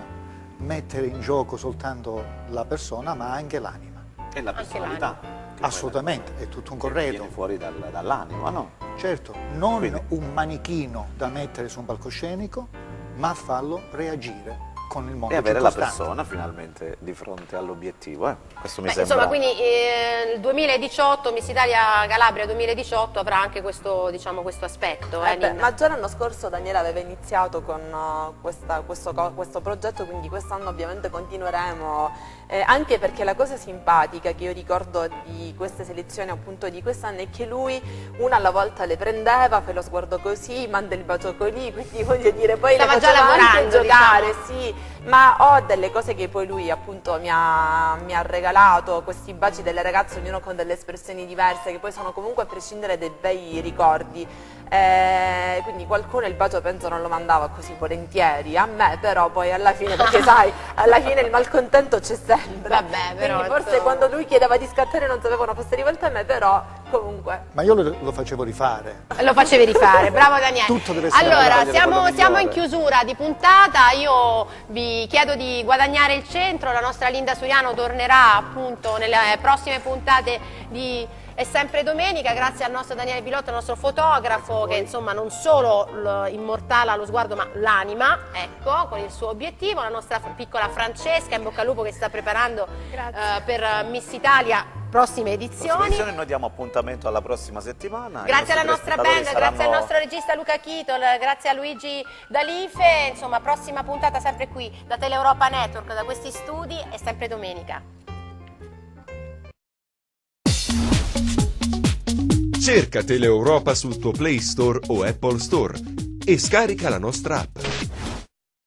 mettere in gioco soltanto la persona, ma anche l'anima. E la personalità. Assolutamente, è tutto un corredo. Viene fuori dall'anima, no? Certo, non un manichino da mettere su un palcoscenico, ma farlo reagire con il mondo e avere la circostante. persona finalmente di fronte all'obiettivo. Questo mi Beh, sembra... insomma, quindi il 2018, Miss Italia Calabria 2018 avrà anche questo, diciamo, questo aspetto. Ma già l'anno scorso Daniela aveva iniziato con questo progetto, quindi quest'anno ovviamente continueremo, anche perché la cosa simpatica che io ricordo di queste selezioni appunto di quest'anno è che lui una alla volta le prendeva, fa lo sguardo così, manda il bacio così, quindi voglio dire, poi stava le già lavorando, anche giocare, diciamo. sì, ma ho delle cose che poi lui appunto mi ha regalato, questi baci delle ragazze, ognuno con delle espressioni diverse, che poi sono comunque a prescindere dei bei ricordi. Quindi qualcuno il bacio penso non lo mandava così volentieri, a me però poi alla fine, perché sai, alla fine il malcontento c'è sempre. Vabbè, però quindi forse quando lui chiedeva di scattare non sapevano fosse rivolta a me, però comunque. Ma io lo facevo rifare. Lo facevi rifare, bravo Daniele. Tutto deve essere allora, bravo, siamo in chiusura di puntata, io vi chiedo di guadagnare il centro, la nostra Linda Suriano tornerà appunto nelle prossime puntate di È sempre domenica, grazie al nostro Daniele Pilotto, al nostro fotografo, che insomma non solo immortala lo sguardo ma l'anima, ecco, con il suo obiettivo, la nostra piccola Francesca, in bocca al lupo, che sta preparando per Miss Italia prossime edizioni. Noi diamo appuntamento alla prossima settimana. Grazie alla nostra band, grazie al nostro regista Luca Chitol, grazie a Luigi D'Alife, insomma prossima puntata sempre qui da Teleuropa Network, da questi studi, È sempre domenica. Cerca Teleuropa sul tuo Play Store o Apple Store e scarica la nostra app.